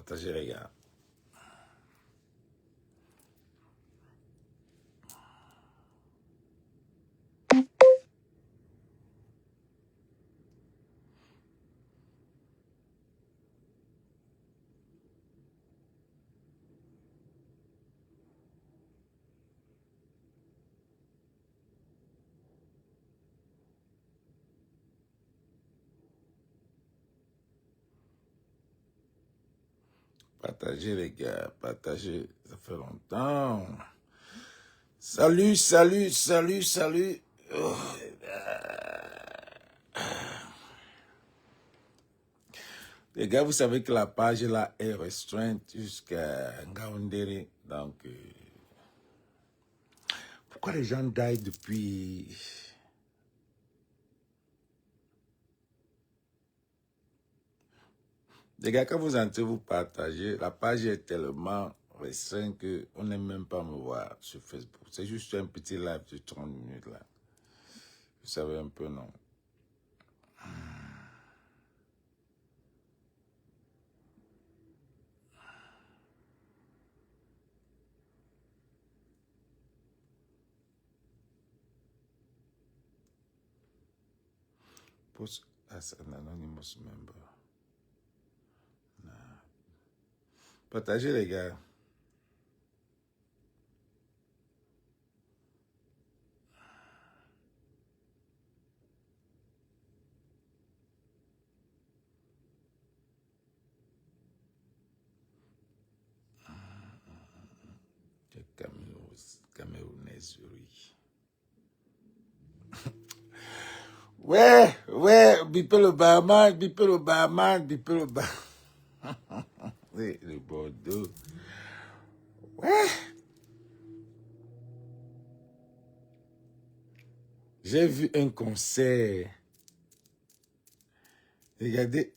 Partagez les gars. Partagez les gars, partagez, ça fait longtemps. Salut, salut, salut, salut. Oh, les gars, vous savez que la page là est restreinte jusqu'à Ngaoundéré. Donc, pourquoi les gens die depuis... Les gars, quand vous entrez, vous partagez. La page est tellement restreinte qu'on n'aime même pas me voir sur Facebook. C'est juste un petit live de 30 minutes là. Vous savez un peu, non? Post as an anonymous member. Nah. Partagez les gars. Camerounaise, oui. Ouais, bipez le barman, bipez le barman, bipez le barman. Oui, le Bordeaux. Ouais. J'ai vu un concert. Regardez.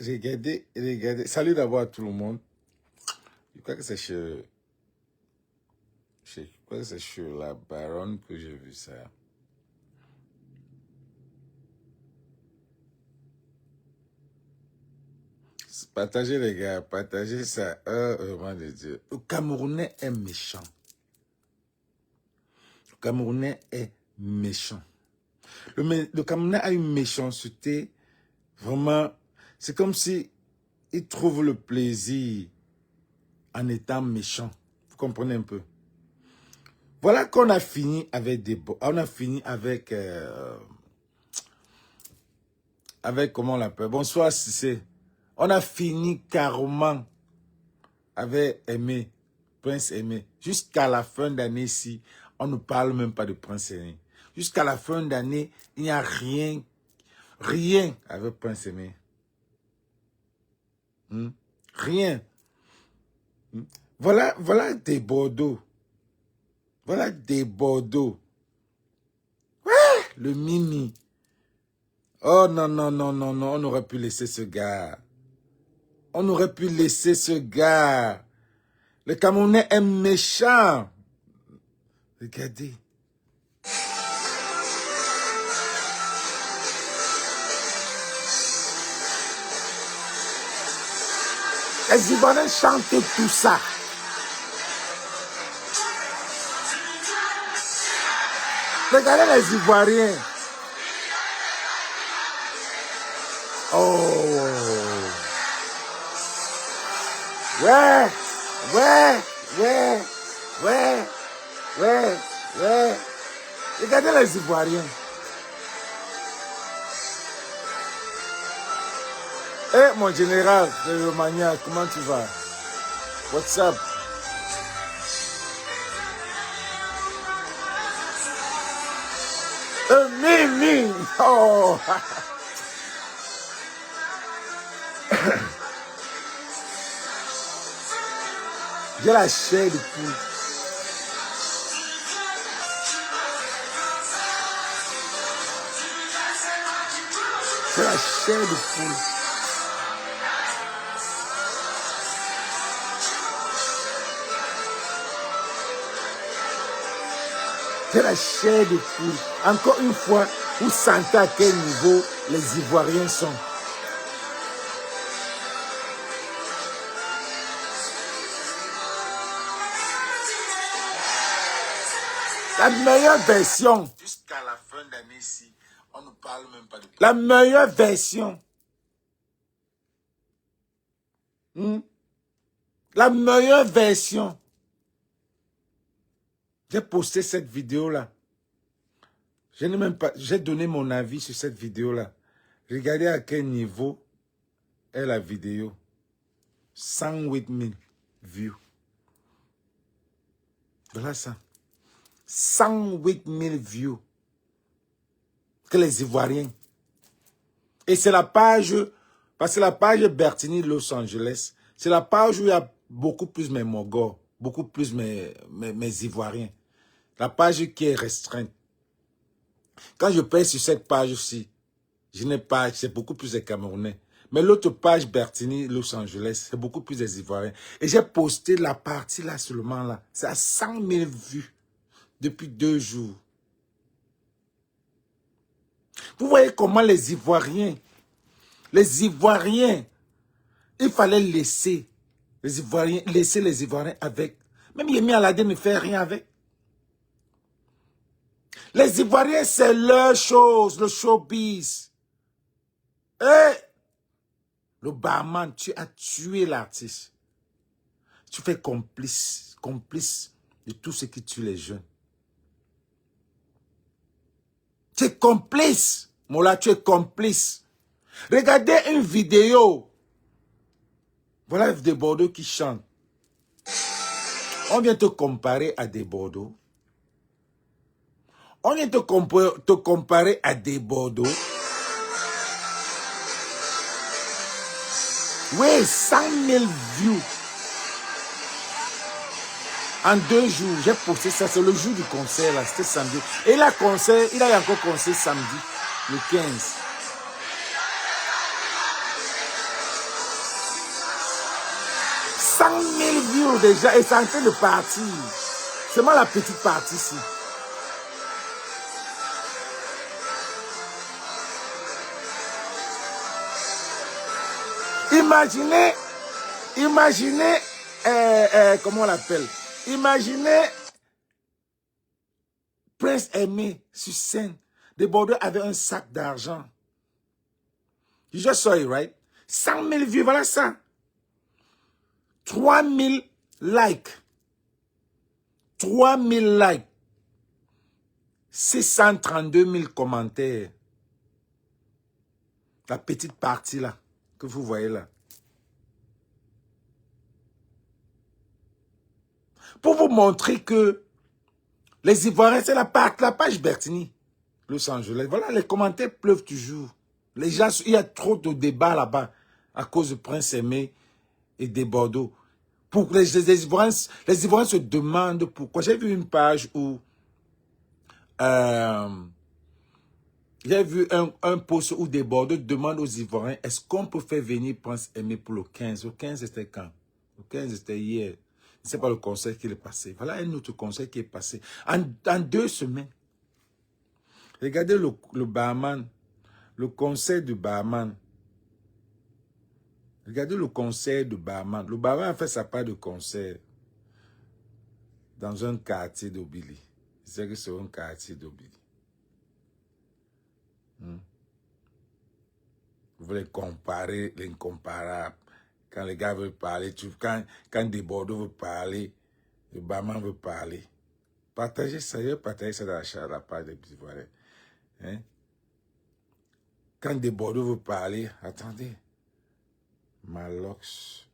Salut d'abord à tout le monde. Je crois que c'est chez la baronne que j'ai vu ça. Partagez les gars, partagez ça. Vraiment de Dieu. Le Camerounais est méchant. Le Camerounais est méchant. Le Camerounais a une méchanceté. Vraiment, c'est comme si il trouve le plaisir en étant méchant. Vous comprenez un peu? Voilà qu'on a fini avec avec comment on l'appelle. Bonsoir Cissé. On a fini carrément avec Aimé, Prince Aimé. Jusqu'à la fin d'année ici, on ne parle même pas de Prince Aimé. Jusqu'à la fin d'année, il n'y a rien avec Prince Aimé. Rien. Voilà des Bordeaux. Voilà des Bordeaux. Ouais, le Mimi. Oh non, on aurait pu laisser ce gars. On aurait pu laisser ce gars. Le Camerounais est méchant. Regardez. Les Ivoiriens chantent tout ça. Regardez les Ivoiriens. Oh. Ouais. Regardez les Ivoiriens. Eh, mon général de Romagna, comment tu vas? What's up? Mimi! Oh! J'ai la chair de poule. J'ai la chair de poule. C'est la chair de poule. Encore une fois, vous sentez à quel niveau les Ivoiriens sont. La meilleure version. Jusqu'à la fin d'année ici, on ne parle même pas de... La meilleure version. La meilleure version. J'ai posté cette vidéo-là. Je n'ai même pas... J'ai donné mon avis sur cette vidéo-là. Regardez à quel niveau est la vidéo. 108 000 views. Voilà ça. 108 000 views. Que les Ivoiriens. Et c'est la page... Parce que la page Bertini Los Angeles, c'est la page où il y a beaucoup plus mes Mogos, beaucoup plus mes Ivoiriens. La page qui est restreinte. Quand je paye sur cette page-ci, je n'ai pas, c'est beaucoup plus des Camerounais. Mais l'autre page Bertini Los Angeles, c'est beaucoup plus des Ivoiriens. Et j'ai posté la partie là seulement là. C'est à 100 000 vues depuis 2 jours. Vous voyez comment les Ivoiriens, il fallait laisser les Ivoiriens avec. Même Yemi Alade ne fait rien avec. Les Ivoiriens, c'est leur chose, le showbiz. Et le barman, tu as tué l'artiste. Tu fais complice de tout ce qui tue les jeunes. Tu es complice. Mola, tu es complice. Regardez une vidéo. Voilà des Bordeaux qui chantent. On vient te comparer à des Bordeaux. On vient te comparer à des Bordeaux. Oui, 100 000 views. En 2 jours, j'ai posté ça. C'est le jour du concert, là. C'était samedi. Et il a encore concert samedi, le 15. Views déjà, et c'est en train de partir. C'est moi la petite partie ici. Imaginez, comment on l'appelle? Imaginez Prince Aimé sur scène. Des Bordeaux avaient un sac d'argent. You just saw it, right? 100 000 vues, voilà ça. 3 000 likes. 3 000 likes. 632 000 commentaires. La petite partie là, que vous voyez là. Pour vous montrer que les Ivoiriens, c'est la page Bertini, Los Angeles. Voilà, les commentaires pleuvent toujours. Les gens, il y a trop de débats là-bas à cause de Prince Aimé et des Bordeaux. Pour les Ivoiriens se demandent pourquoi. J'ai vu une page où j'ai vu un post où des Bordeaux demandent aux Ivoiriens est-ce qu'on peut faire venir Prince Aimé pour le 15. Le 15 c'était quand? Le 15 c'était hier. Ce n'est pas le concert qui est passé. Voilà un autre concert qui est passé. En 2 semaines. Regardez le barman. Le concert du barman. Regardez le concert du barman. Le barman a fait sa part de concert dans un quartier d'Obili. C'est que c'est un quartier d'Obili. Vous voulez comparer l'incomparable. Quand les gars veulent parler, quand des Bordeaux veulent parler, le barman veut parler. Partagez ça, partagez ça dans la page des Ivoiriens. Hein? Quand des Bordeaux veulent parler, attendez. Malox.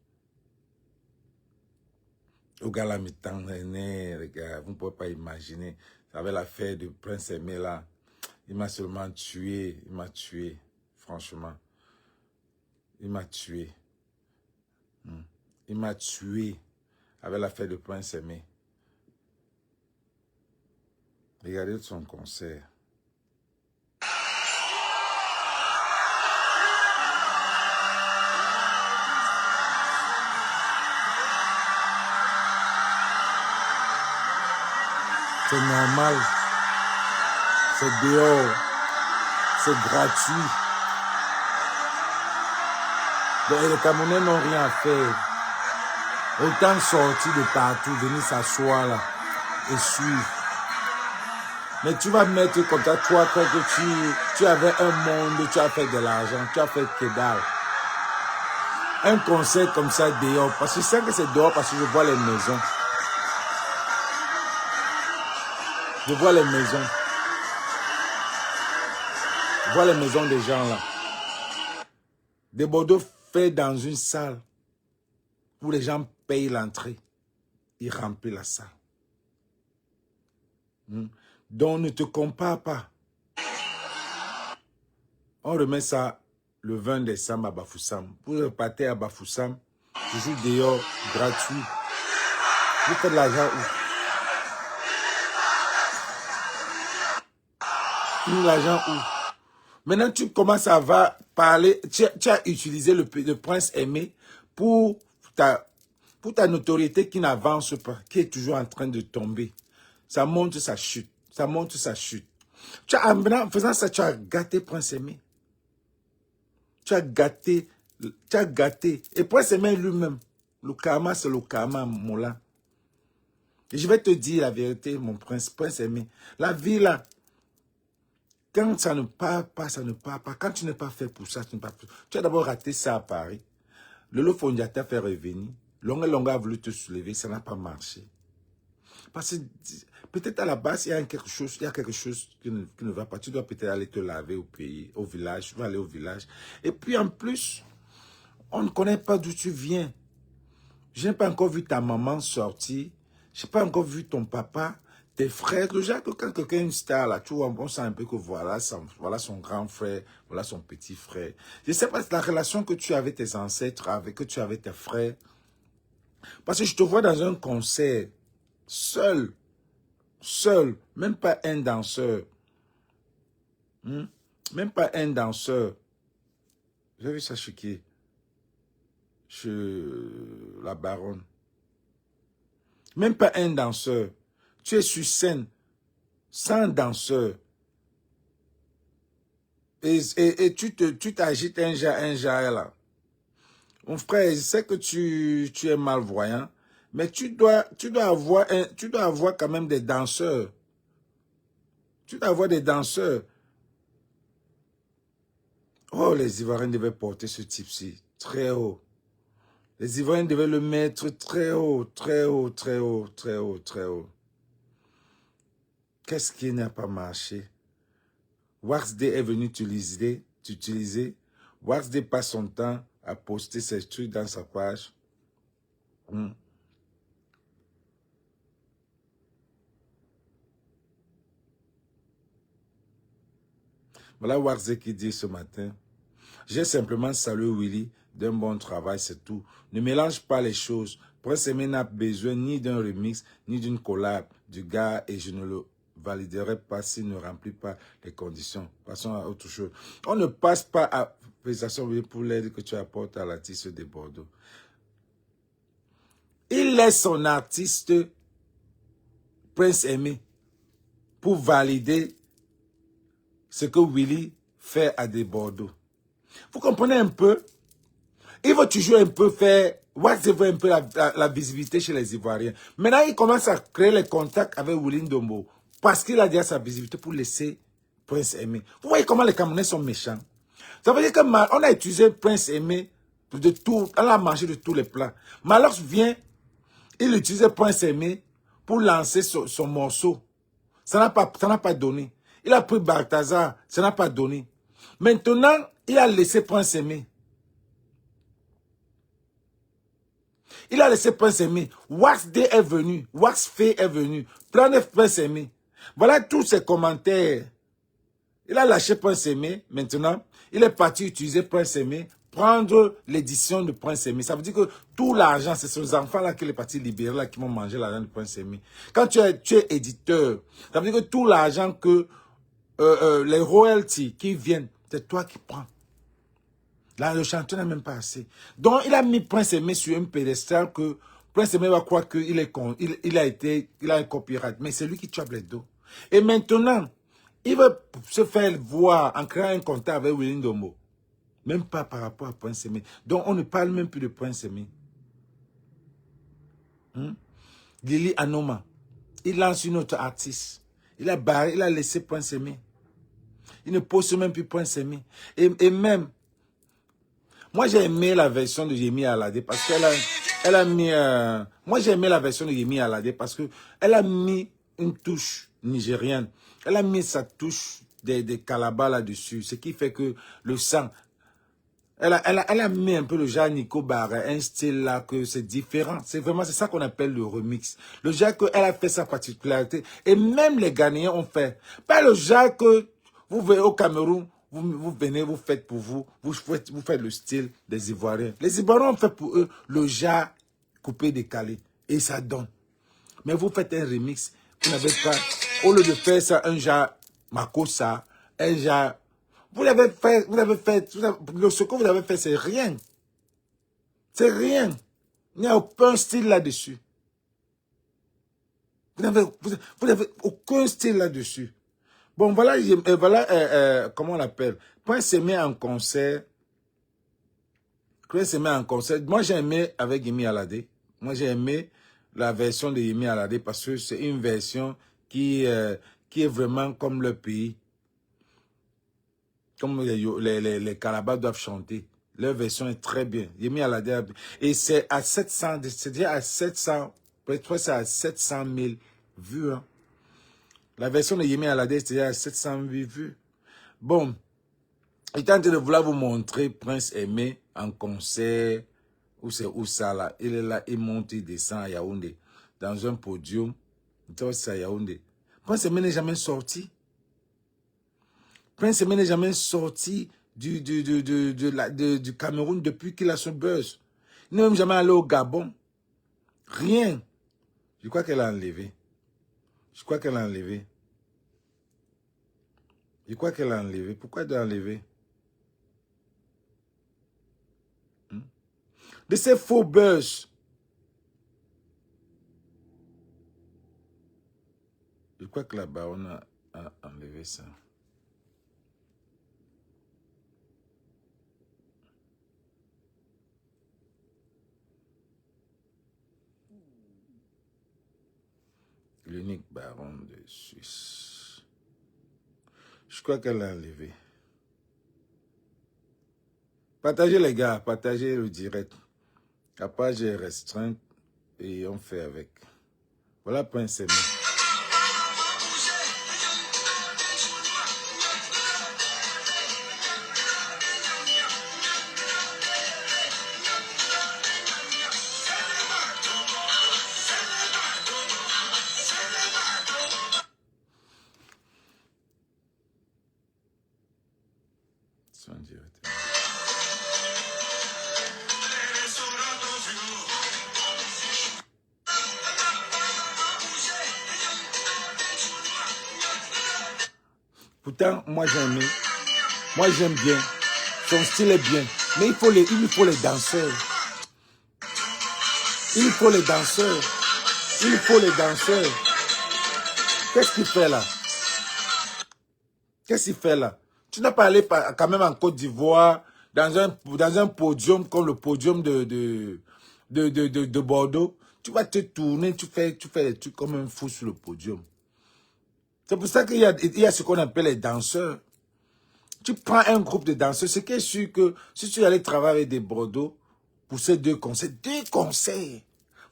Au gars la mi-temps, les gars, vous ne pouvez pas imaginer. Avec l'affaire de Prince Aimé là, il m'a seulement tué. Il m'a tué, franchement. Il m'a tué. Il m'a tué avec l'affaire de Prince Aimé. Regardez son concert. C'est normal. C'est dehors. C'est gratuit. Donc, les Camerounais n'ont rien à faire. Autant sortir de partout, venir s'asseoir là et suivre. Mais tu vas mettre comme ça, toi, que tu avais un monde, tu as fait de l'argent, tu as fait que dalle. Un concert comme ça dehors, parce que je sais que c'est dehors parce que je vois les maisons. Je vois les maisons. Je vois les maisons des gens là. Des Bordeaux fait dans une salle où les gens payent l'entrée. Ils remplissent la salle. Donc ne te compare pas. On remet ça le 20 décembre à Bafoussam. Pour repartir à Bafoussam, toujours dehors, gratuit. Vous faites de l'argent où? L'argent où? Maintenant, tu commences à parler, tu as utilisé le prince aimé pour ta notoriété qui n'avance pas, qui est toujours en train de tomber. Ça monte, ça chute. Ça monte, ça chute. En faisant ça, tu as gâté prince aimé. Tu as gâté. Et prince aimé lui-même, le karma, c'est le karma, Mola. Et je vais te dire la vérité, mon prince aimé. La vie là, quand ça ne part pas, ça ne part pas. Quand tu n'es pas fait pour ça, tu n'es pas fait. Tu as d'abord raté ça à Paris. Le Lofondia t'a fait revenir. Longa a voulu te soulever, ça n'a pas marché. Parce que peut-être à la base, il y a quelque chose qui ne va pas. Tu dois peut-être aller te laver au pays, au village. Tu vas aller au village. Et puis en plus, on ne connaît pas d'où tu viens. Je n'ai pas encore vu ta maman sortir. Je n'ai pas encore vu ton papa, tes frères. Déjà, quand quelqu'un est une star, là, tu vois, on sent un peu que voilà son grand frère, voilà son petit frère. Je ne sais pas la relation que tu as avec tes ancêtres, que tu as avec tes frères. Parce que je te vois dans un concert, seul, même pas un danseur. Même pas un danseur. J'ai vu ça chez qui? Chez la baronne. Même pas un danseur. Tu es sur scène, sans danseur. Et tu t'agites un jar là. Mon frère, je sais que tu es malvoyant, mais tu dois avoir quand même des danseurs. Tu dois avoir des danseurs. Oh, les Ivoiriens devaient porter ce type-ci très haut. Les Ivoiriens devaient le mettre très haut, très haut, très haut, très haut, très haut. Qu'est-ce qui n'a pas marché? Waxday est venu t'utiliser. Waxday passe son temps à poster ses trucs dans sa page. Voilà Waxday qui dit ce matin. J'ai simplement salué Willy d'un bon travail, c'est tout. Ne mélange pas les choses. Prince Aimé n'a besoin ni d'un remix, ni d'une collab du gars et je ne le validerai pas s'il ne remplit pas les conditions. Passons à autre chose. On ne passe pas à prestation pour l'aide que tu apportes à l'artiste de Bordeaux. Il laisse son artiste Prince Aimé pour valider ce que Willy fait à des Bordeaux. Vous comprenez un peu? Il veut toujours un peu faire, veut un peu la visibilité chez les Ivoiriens. Maintenant, il commence à créer les contacts avec Willy Ndombo parce qu'il a déjà sa visibilité pour laisser Prince Aimé. Vous voyez comment les Camerounais sont méchants. Ça veut dire qu'on a utilisé Prince Aimé de tout, on a mangé de tous les plats. Malox vient, il utilise Prince Aimé pour lancer son morceau. Ça n'a pas donné. Il a pris Balthazar, ça n'a pas donné. Maintenant, il a laissé Prince Aimé. Il a laissé Prince Aimé. Waxday est venu. Waxfay est venu. Plein de Prince Aimé. Voilà tous ses commentaires. Il a lâché Prince Aimé. Maintenant, il est parti utiliser Prince Aimé, prendre l'édition de Prince Aimé. Ça veut dire que tout l'argent, c'est ces enfants-là qu'il est parti libérer, là, qui vont manger l'argent de Prince Aimé. Quand tu es éditeur, ça veut dire que tout l'argent que les royalties qui viennent, c'est toi qui prends. Là, le chanteur n'a même pas assez. Donc, il a mis Prince Aimé sur un pédestal que Prince Aimé va croire qu'il est con. Il a un copyright. Mais c'est lui qui chope les dos. Et maintenant, il veut se faire voir en créant un contact avec Willy Ndombo. Même pas par rapport à Prince Aimé. Donc, on ne parle même plus de Prince Aimé. Lily Anoma, il lance une autre artiste. Il a barré, il a laissé Prince Aimé. Il ne pose même plus Prince Aimé. Et même, moi j'ai aimé la version de Yemi Alade parce qu'elle a mis... moi j'ai aimé la version de Yemi Alade parce qu'elle a mis une touche nigérienne. Elle a mis sa touche des Calabar là-dessus. Ce qui fait que le sang... Elle a mis un peu le genre Nico Barre, un style là que c'est différent. C'est vraiment, c'est ça qu'on appelle le remix. Le genre qu'elle a fait sa particularité. Et même les Ghanéens ont fait. Pas le genre que vous voyez au Cameroun, vous venez, vous faites pour vous faites le style des Ivoiriens. Les Ivoiriens ont fait pour eux le genre coupé, décalé. Et ça donne. Mais vous faites un remix. Vous n'avez pas, au lieu de faire ça, un genre Makossa, un genre... ce que vous avez fait, c'est rien. C'est rien. Il n'y a aucun style là-dessus. Vous n'avez aucun style là-dessus. Bon, voilà, comment on l'appelle? Prince Aimé en concert. Prince Aimé en concert. Moi, j'ai aimé avec Yemi Alade. Moi, j'ai aimé la version de Yemi Alade parce que c'est une version qui est vraiment comme le pays. Comme les Calabar doivent chanter. Leur version est très bien. Yemi Alade. Et c'est à 700, c'est-à-dire à 700, peut-être c'est à 700 000 vues. Hein. La version de Yemi Alade, c'est-à-dire à 700 000 vues. Bon. Il tente de vouloir vous montrer Prince Aimé en concert. Où c'est où ça là? Il est là, il monte, il descend à Yaoundé. Dans un podium. C'est à Yaoundé. Prince Aimé n'est jamais sorti. Prince Aimé n'est jamais sorti du Cameroun depuis qu'il a son buzz. Il n'est même jamais allé au Gabon. Rien. Je crois qu'elle a enlevé. Je crois qu'elle a enlevé. Je crois qu'elle a enlevé. Pourquoi elle doit enlever? De ces faux buzz. Je crois que là-bas, on a enlevé ça. L'unique baron de Suisse. Je crois qu'elle l'a enlevé. Partagez les gars, partagez le direct. La page est restreinte et on fait avec. Voilà Prince Aimé. Son direct. Pourtant, moi j'ai aimé. Moi j'aime bien. Son style est bien. Mais il faut les danseurs. Il faut les danseurs. Il faut les danseurs. Qu'est-ce qu'il fait là? Qu'est-ce qu'il fait là? Tu n'as pas allé quand même en Côte d'Ivoire dans un podium comme le podium de Bordeaux. Tu vas te tourner, tu fais des trucs comme un fou sur le podium. C'est pour ça qu'il y a ce qu'on appelle les danseurs. Tu prends un groupe de danseurs, ce qui est sûr que si tu allais travailler avec des Bordeaux pour ces deux concerts,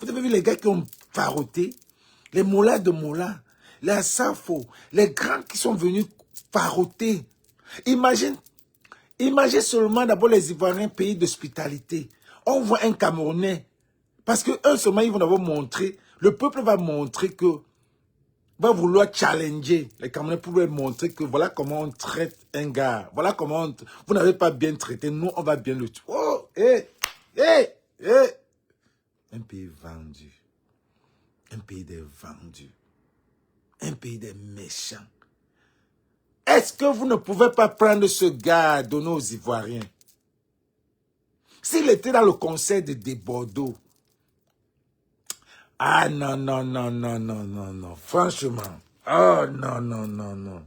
vous avez vu les gars qui ont faroté, les Mola de Mola, les Asafo, les grands qui sont venus faroter. Imagine seulement d'abord les Ivoiriens, pays d'hospitalité. On voit un Camerounais, parce que eux seulement ils vont d'abord montrer, le peuple va montrer que va vouloir challenger les Camerounais pour leur montrer que voilà comment on traite un gars. Voilà comment vous n'avez pas bien traité. Nous, on va bien le tuer. Oh, Un pays vendu. Un pays des vendus. Un pays des méchants. Est-ce que vous ne pouvez pas prendre ce gars, donner aux Ivoiriens? S'il était dans le concert de Bordeaux. Ah non, non, non, non, non, non, non. Franchement. Oh non, non, non, non.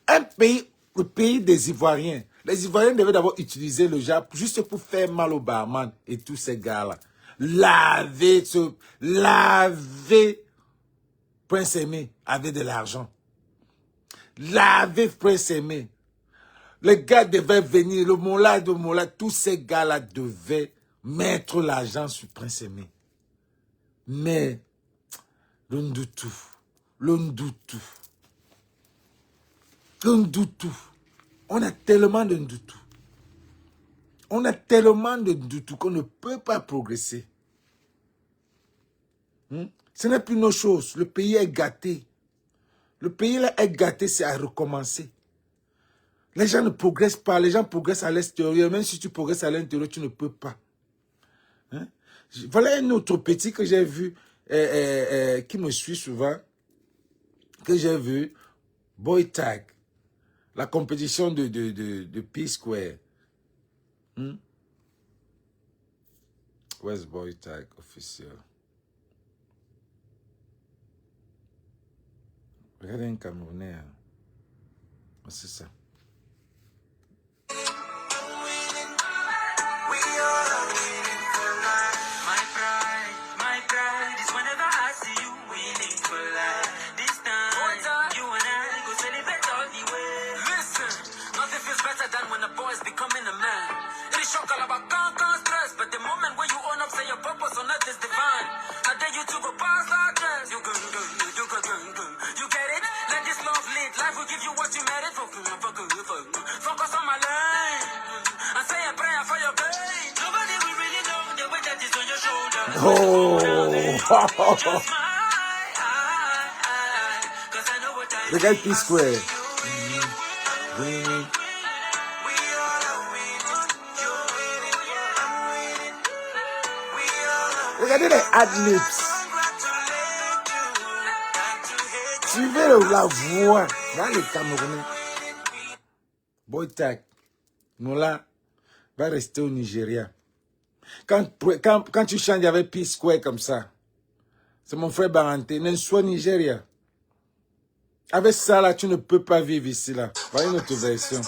Un pays, le pays des Ivoiriens. Les Ivoiriens devaient d'abord utiliser le genre juste pour faire mal au barman et tous ces gars-là. Laver Prince Aimé avait de l'argent. L'avait Prince Aimé. Les gars devaient venir, le Mola de Mola, tous ces gars-là devaient mettre l'argent sur Prince Aimé. Mais, le Ndoutou, on a tellement de Ndoutou. On a tellement de Ndoutou qu'on ne peut pas progresser. Ce n'est plus nos choses. Le pays est gâté. Le pays là est gâté, c'est à recommencer. Les gens ne progressent pas. Les gens progressent à l'extérieur. Même si tu progresses à l'intérieur, tu ne peux pas. Hein? Voilà un autre petit que j'ai vu, qui me suit souvent, que j'ai vu, Boy Tag, la compétition de P-Square. Where's Boy Tag officiel? Regardez un Camerounais. Hein. C'est ça. Oh! Regarde P-Square. Regardez les adlibs. Suivez la voix dans les Camerounais. Boy Tag, Mola va rester au Nigeria. Quand tu chantes avec P-Square comme ça, c'est mon frère Baranté, n'est soit Nigeria. Avec ça là, tu ne peux pas vivre ici là. Voilà une autre version.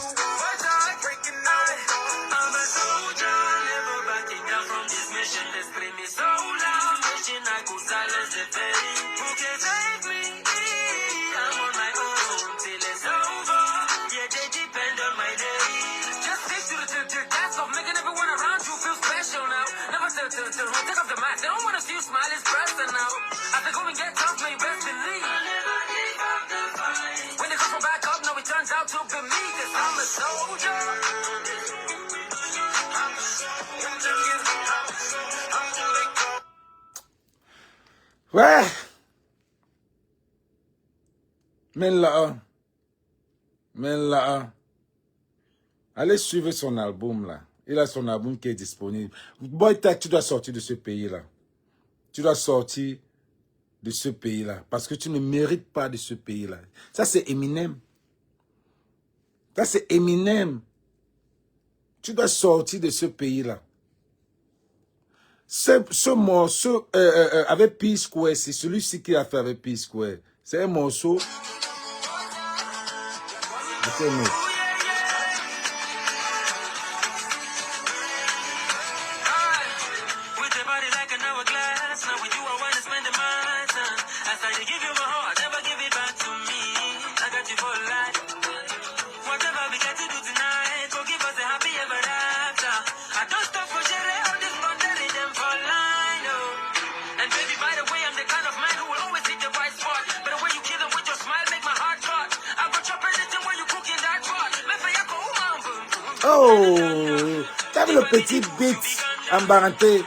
Ouais. Mais là. Allez suivre son album là. Il a son album qui est disponible. Boy Tag, tu dois sortir de ce pays là. Tu dois sortir de ce pays là. Parce que tu ne mérites pas de ce pays là. Ça c'est Eminem. Ça c'est Eminem. Tu dois sortir de ce pays là. Ce morceau avec P-Square, c'est celui-ci qui a fait avec P-Square. C'est un morceau. Oh, t'as vu le petit beat embaranté.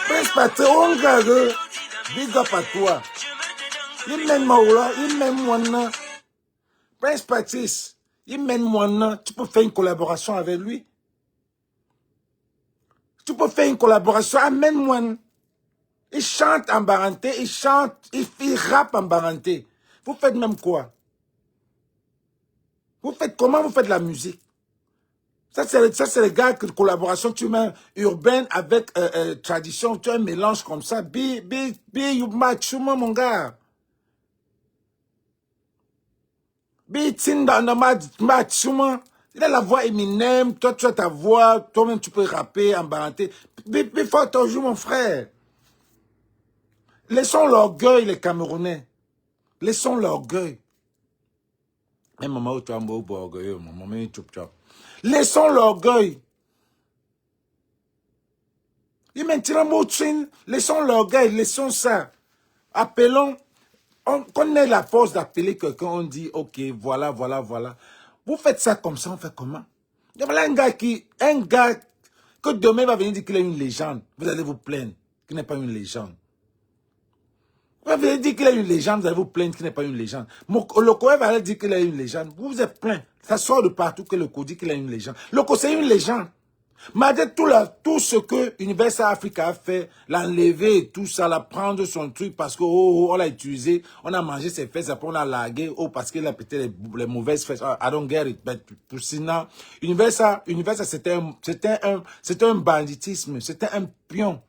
Prince Patrick, big up à toi. Il mène Maoula, il mène Mouana. Prince Patrice, il mène Mouana. Tu peux faire une collaboration avec lui. Tu peux faire une collaboration, amène-moi. Il chante en baranté, il chante, il rappe en baranté. Vous faites même quoi? Vous faites comment vous faites la musique? Ça c'est les gars que collaboration, tu mets urbaine avec tradition, tu as un mélange comme ça. You match, mon gars. Bitinda, il a la voix Eminem, toi tu as ta voix, toi-même tu peux rapper, embarranter. Faut toujours mon frère. Laissons l'orgueil, les Camerounais. Laissons l'orgueil. Et maman, tu as un beau orgueil, maman, laissons l'orgueil. Et maintenant, laissons l'orgueil, laissons ça. Appelons, on connaît la force d'appeler quelqu'un, on dit, ok, voilà, voilà, voilà. Vous faites ça comme ça, on fait comment? Il y a un gars que demain va venir dire qu'il est une légende. Vous allez vous plaindre qu'il n'est pas une légende. Vous allez dire qu'il est une légende, vous allez vous plaindre qu'il n'est pas une légende. Le Coé va dire qu'il est une légende. Vous vous êtes plein. Ça sort de partout que le Co dit qu'il est une légende. Le Co, c'est une légende. Malgré tout ce que Universal Africa a fait, l'enlever et tout ça, la prendre son truc parce que on l'a utilisé, on a mangé ses fesses, après on l'a largué, parce qu'il a pété les mauvaises fesses. I don't get it. But pour sinon, Universal c'était un banditisme, c'était un pion.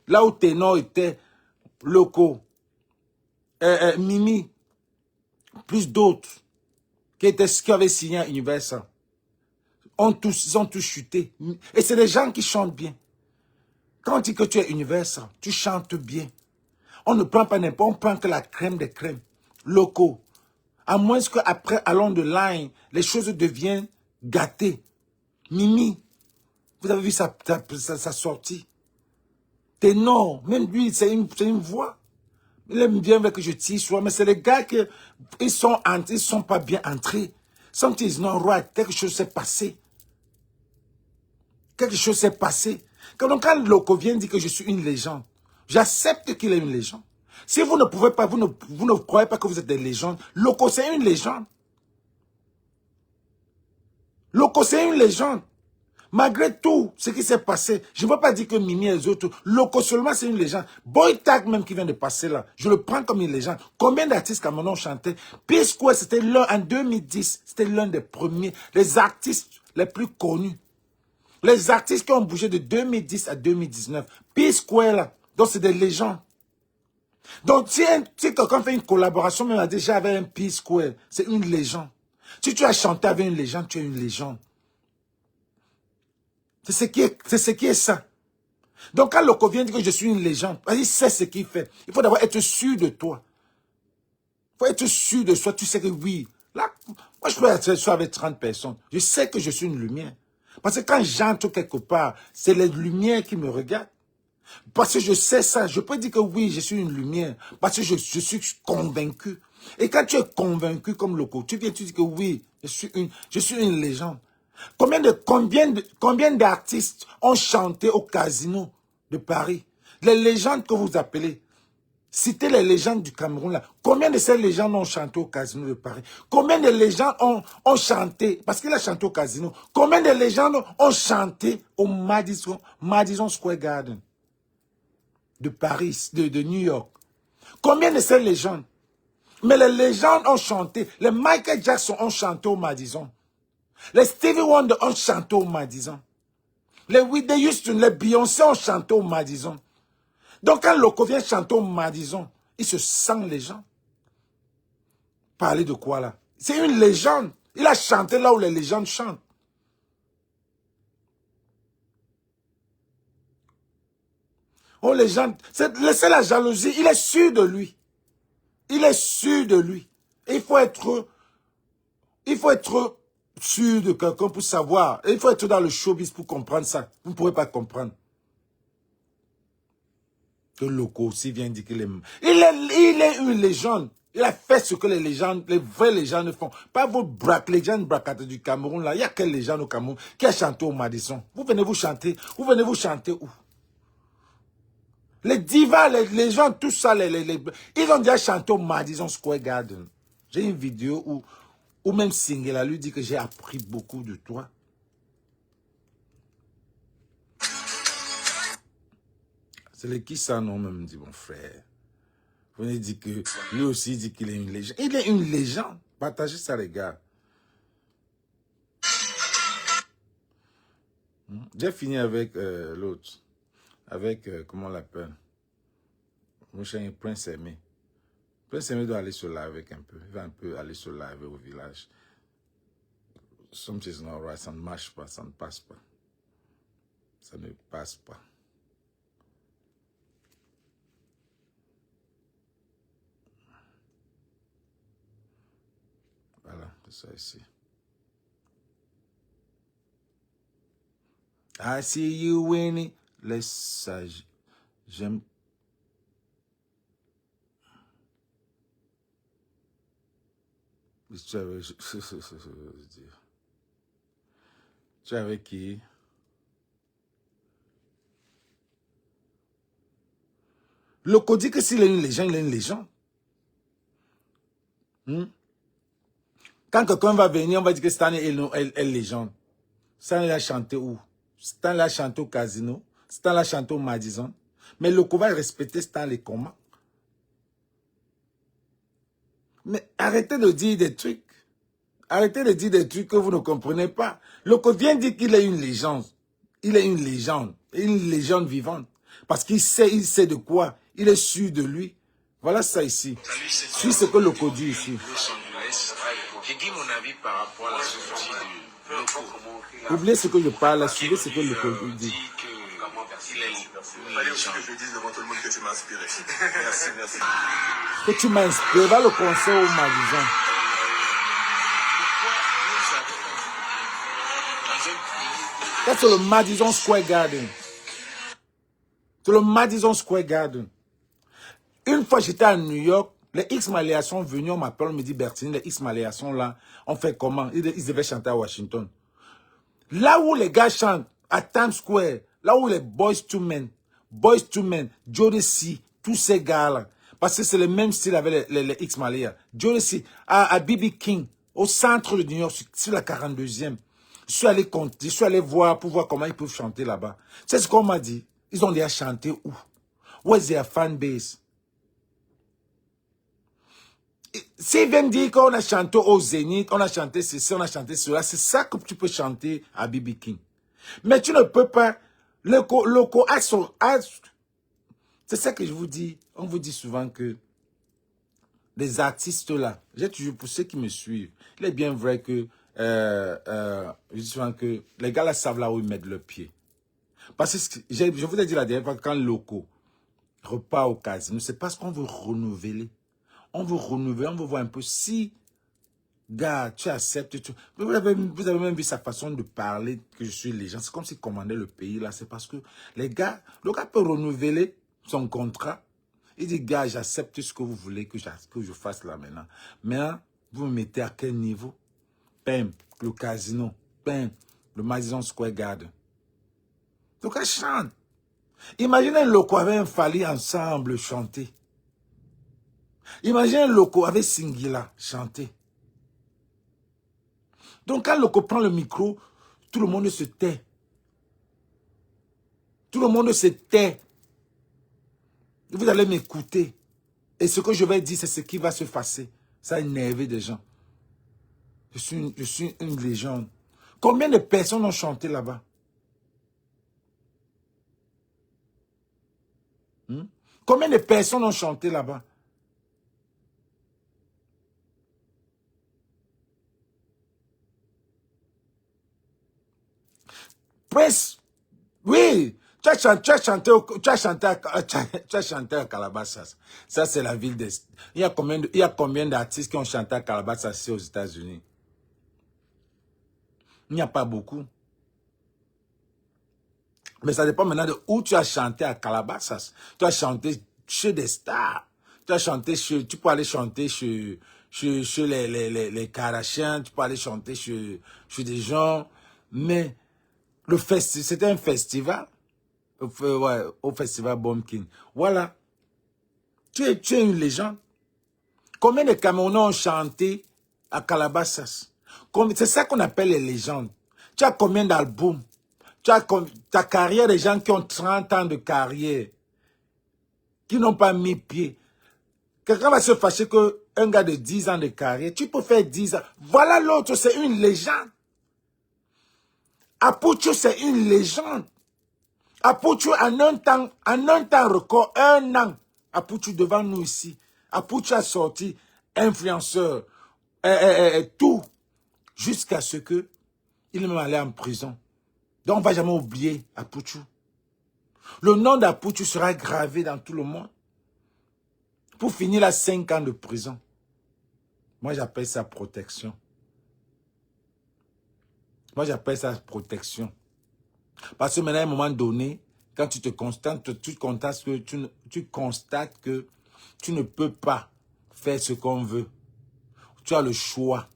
Là où Ténor était locaux, Mimi, plus d'autres qui avaient signé à Universal. Ils ont tous chuté. Et c'est des gens qui chantent bien. Quand on dit que tu es Universal, tu chantes bien. On ne prend pas n'importe, on prend que la crème des crèmes. Locaux. À moins qu'après, along the line, les choses deviennent gâtées. Mimi, vous avez vu sa sortie. Ténor, même lui, c'est une voix. Il aime bien que je tire sur, mais c'est les gars qui ils sont pas bien entrés. Something is not right. Quelque chose s'est passé. Quelque chose s'est passé. Quand Loco vient dire que je suis une légende, j'accepte qu'il est une légende. Si vous ne pouvez pas, vous ne croyez pas que vous êtes des légendes, Loco c'est une légende. Loco c'est une légende. Malgré tout ce qui s'est passé, je ne veux pas dire que Mimi et les autres, Loco seulement c'est une légende. Boy Tag même qui vient de passer là, je le prends comme une légende. Combien d'artistes Camerounais ont chanté? P-Square, c'était en 2010, c'était l'un des premiers, les artistes les plus connus. Les artistes qui ont bougé de 2010 à 2019, P-Square là, donc c'est des légendes. Donc si quelqu'un fait une collaboration même déjà avec un P-Square, c'est une légende. Si tu as chanté avec une légende, tu es une légende. C'est ce qui est ça. Donc quand Loco vient dire que je suis une légende, il sait ce qu'il fait. Il faut d'abord être sûr de toi. Il faut être sûr de soi. Tu sais que oui, là, moi je peux être avec 30 personnes. Je sais que je suis une lumière. Parce que quand j'entre quelque part, c'est les lumières qui me regardent. Parce que je sais ça, je peux dire que oui, je suis une lumière. Parce que je suis convaincu. Et quand tu es convaincu comme Loco, tu dis que oui, je suis une légende. Combien d'artistes ont chanté au Casino de Paris? Les légendes que vous appelez. Citez les légendes du Cameroun là. Combien de ces légendes ont chanté au Casino de Paris? Combien de légendes ont chanté, parce qu'il a chanté au Casino, combien de légendes ont chanté au Madison Square Garden de Paris, de New York? Combien de ces légendes? Mais les légendes ont chanté. Les Michael Jackson ont chanté au Madison. Les Stevie Wonder ont chanté au Madison. Les Whitney Houston, les Beyoncé ont chanté au Madison. Donc quand Loco vient chanter au Madison, il se sent légende. Parler de quoi là? C'est une légende. Il a chanté là où les légendes chantent. Oh, légende, laissez la jalousie. Il est sûr de lui. Il est sûr de lui. Et il faut être sûr de quelqu'un pour savoir. Et il faut être dans le showbiz pour comprendre ça. Vous ne pourrez pas comprendre. Que Loco aussi vient dire qu'il est... Il est une légende. Il a fait ce que les légendes, les vraies légendes font. Pas vos légendes bracatées du Cameroun là. Il y a quelle légende au Cameroun qui a chanté au Madison? Vous venez vous chanter. Vous venez vous chanter où? Les divas, les gens, tout ça, ils ont déjà chanté au Madison Square Garden. J'ai une vidéo où même Singela lui dit que j'ai appris beaucoup de toi. C'est le qui ça, non, même dit, mon frère. Vous venez dire que lui aussi dit qu'il est une légende. Il est une légende. Partagez ça, les gars. J'ai fini avec l'autre. Avec, comment on l'appelle? Mon chien Prince Aimé. Prince Aimé doit aller se laver un peu. Il va un peu aller se laver au village. Something's not right. Ça ne marche pas, ça ne passe pas. Ça ne passe pas. Voilà, c'est ça ici. I see you winning. Laisse ça. J'aime. Tu es avec qui? Loco dit que s'il est une légende, il est une légende. Quand quelqu'un va venir, on va dire que Stan est une légende. Stan l'a chanté où? Stan l'a chanté au casino. Stan l'a chanté au Madison. Mais Loco va respecter Stan les comment? Mais arrêtez de dire des trucs. Arrêtez de dire des trucs que vous ne comprenez pas. Loco vient dire qu'il est une légende. Il est une légende vivante. Parce qu'il sait de quoi. Il est sûr de lui. Voilà ça ici. Suis ce que Loco dit ici. J'ai dit mon avis par rapport à la sortie de Loco. Oubliez ce que je parle, suivez ce que Loco dit. Il fallait aussi que je dise devant tout le monde que tu m'as inspiré. Merci, merci. Que tu m'as inspiré, va le concert au Madison. C'est sur le Madison Square Garden. Sur le Madison Square Garden. Une fois j'étais à New York, les X-Maléas sont venus, on m'appelle, on me dit Bertini, les X-Maléas sont là, on fait comment? Ils devaient chanter à Washington. Là où les gars chantent, à Times Square, là où les Boyz II Men, Jodeci, tous ces gars-là, parce que c'est le même style avec les X-Maléas. Jodeci, à B.B. King, au centre de New York, sur la 42e. Je suis allé compter, je suis allé voir pour voir comment ils peuvent chanter là-bas. C'est ce qu'on m'a dit. Ils ont déjà chanté où? Where's their fan base? S'ils viennent dire qu'on a chanté au Zénith, on a chanté ceci, on a chanté cela, c'est ça que tu peux chanter à B.B. King. Mais tu ne peux pas. Loco a son... C'est ça que je vous dis. On vous dit souvent que les artistes là, j'ai toujours, pour ceux qui me suivent, il est bien vrai que je dis souvent que les gars là savent là où ils mettent le pied. Parce que je vous ai dit la dernière fois, quand Loco repart au casino, c'est parce qu'on veut renouveler. On veut renouveler, on veut voir un peu si, gars, tu acceptes. Vous avez même vu sa façon de parler, que je suis légende. C'est comme s'il commandait le pays là. C'est parce que le gars peut renouveler son contrat. Il dit, gars, j'accepte ce que vous voulez que je fasse là maintenant. Maintenant, vous me mettez à quel niveau? Pam, le casino. Pam, le Madison Square Garden. Donc, elle chante. Imaginez Loco avec un Fally ensemble chanter. Imaginez Loco avec Singila chanter. Donc, quand Loco prend le micro, tout le monde se tait. Tout le monde se tait. Vous allez m'écouter. Et ce que je vais dire, c'est ce qui va se passer. Ça a énervé des gens. Je suis une légende. Combien de personnes ont chanté là-bas? Combien de personnes ont chanté là-bas? Prince, oui, tu as chanté à Calabasas. Ça, c'est la ville des... Il y a combien d'artistes qui ont chanté à Calabasas aux États-Unis? Il n'y a pas beaucoup. Mais ça dépend maintenant de où tu as chanté à Calabasas. Tu as chanté chez des stars. Tu as chanté chez... Tu peux aller chanter chez les Kardashians. Tu peux aller chanter chez des gens. Mais c'était un festival. Ouais, au festival Bombkin. Voilà. Tu es une légende. Combien de Camerounais ont chanté à Calabasas? C'est ça qu'on appelle les légendes. Tu as combien d'albums? Tu as ta carrière, des gens qui ont 30 ans de carrière, qui n'ont pas mis pied. Quelqu'un va se fâcher qu'un gars de 10 ans de carrière, tu peux faire 10 ans. Voilà l'autre, c'est une légende. Apuchu, c'est une légende. Apuchu, en un temps record, 1 an. Apuchu devant nous ici. Apuchu a sorti influenceur, tout, jusqu'à ce que il est même allé en prison. Donc on ne va jamais oublier Apuchu. Le nom d'Apuchu sera gravé dans tout le monde. Pour finir là, 5 ans de prison. Moi j'appelle ça protection. Moi j'appelle ça protection. Parce que maintenant, à un moment donné, quand tu te constates, tu constates que tu ne peux pas faire ce qu'on veut. Tu as le choix.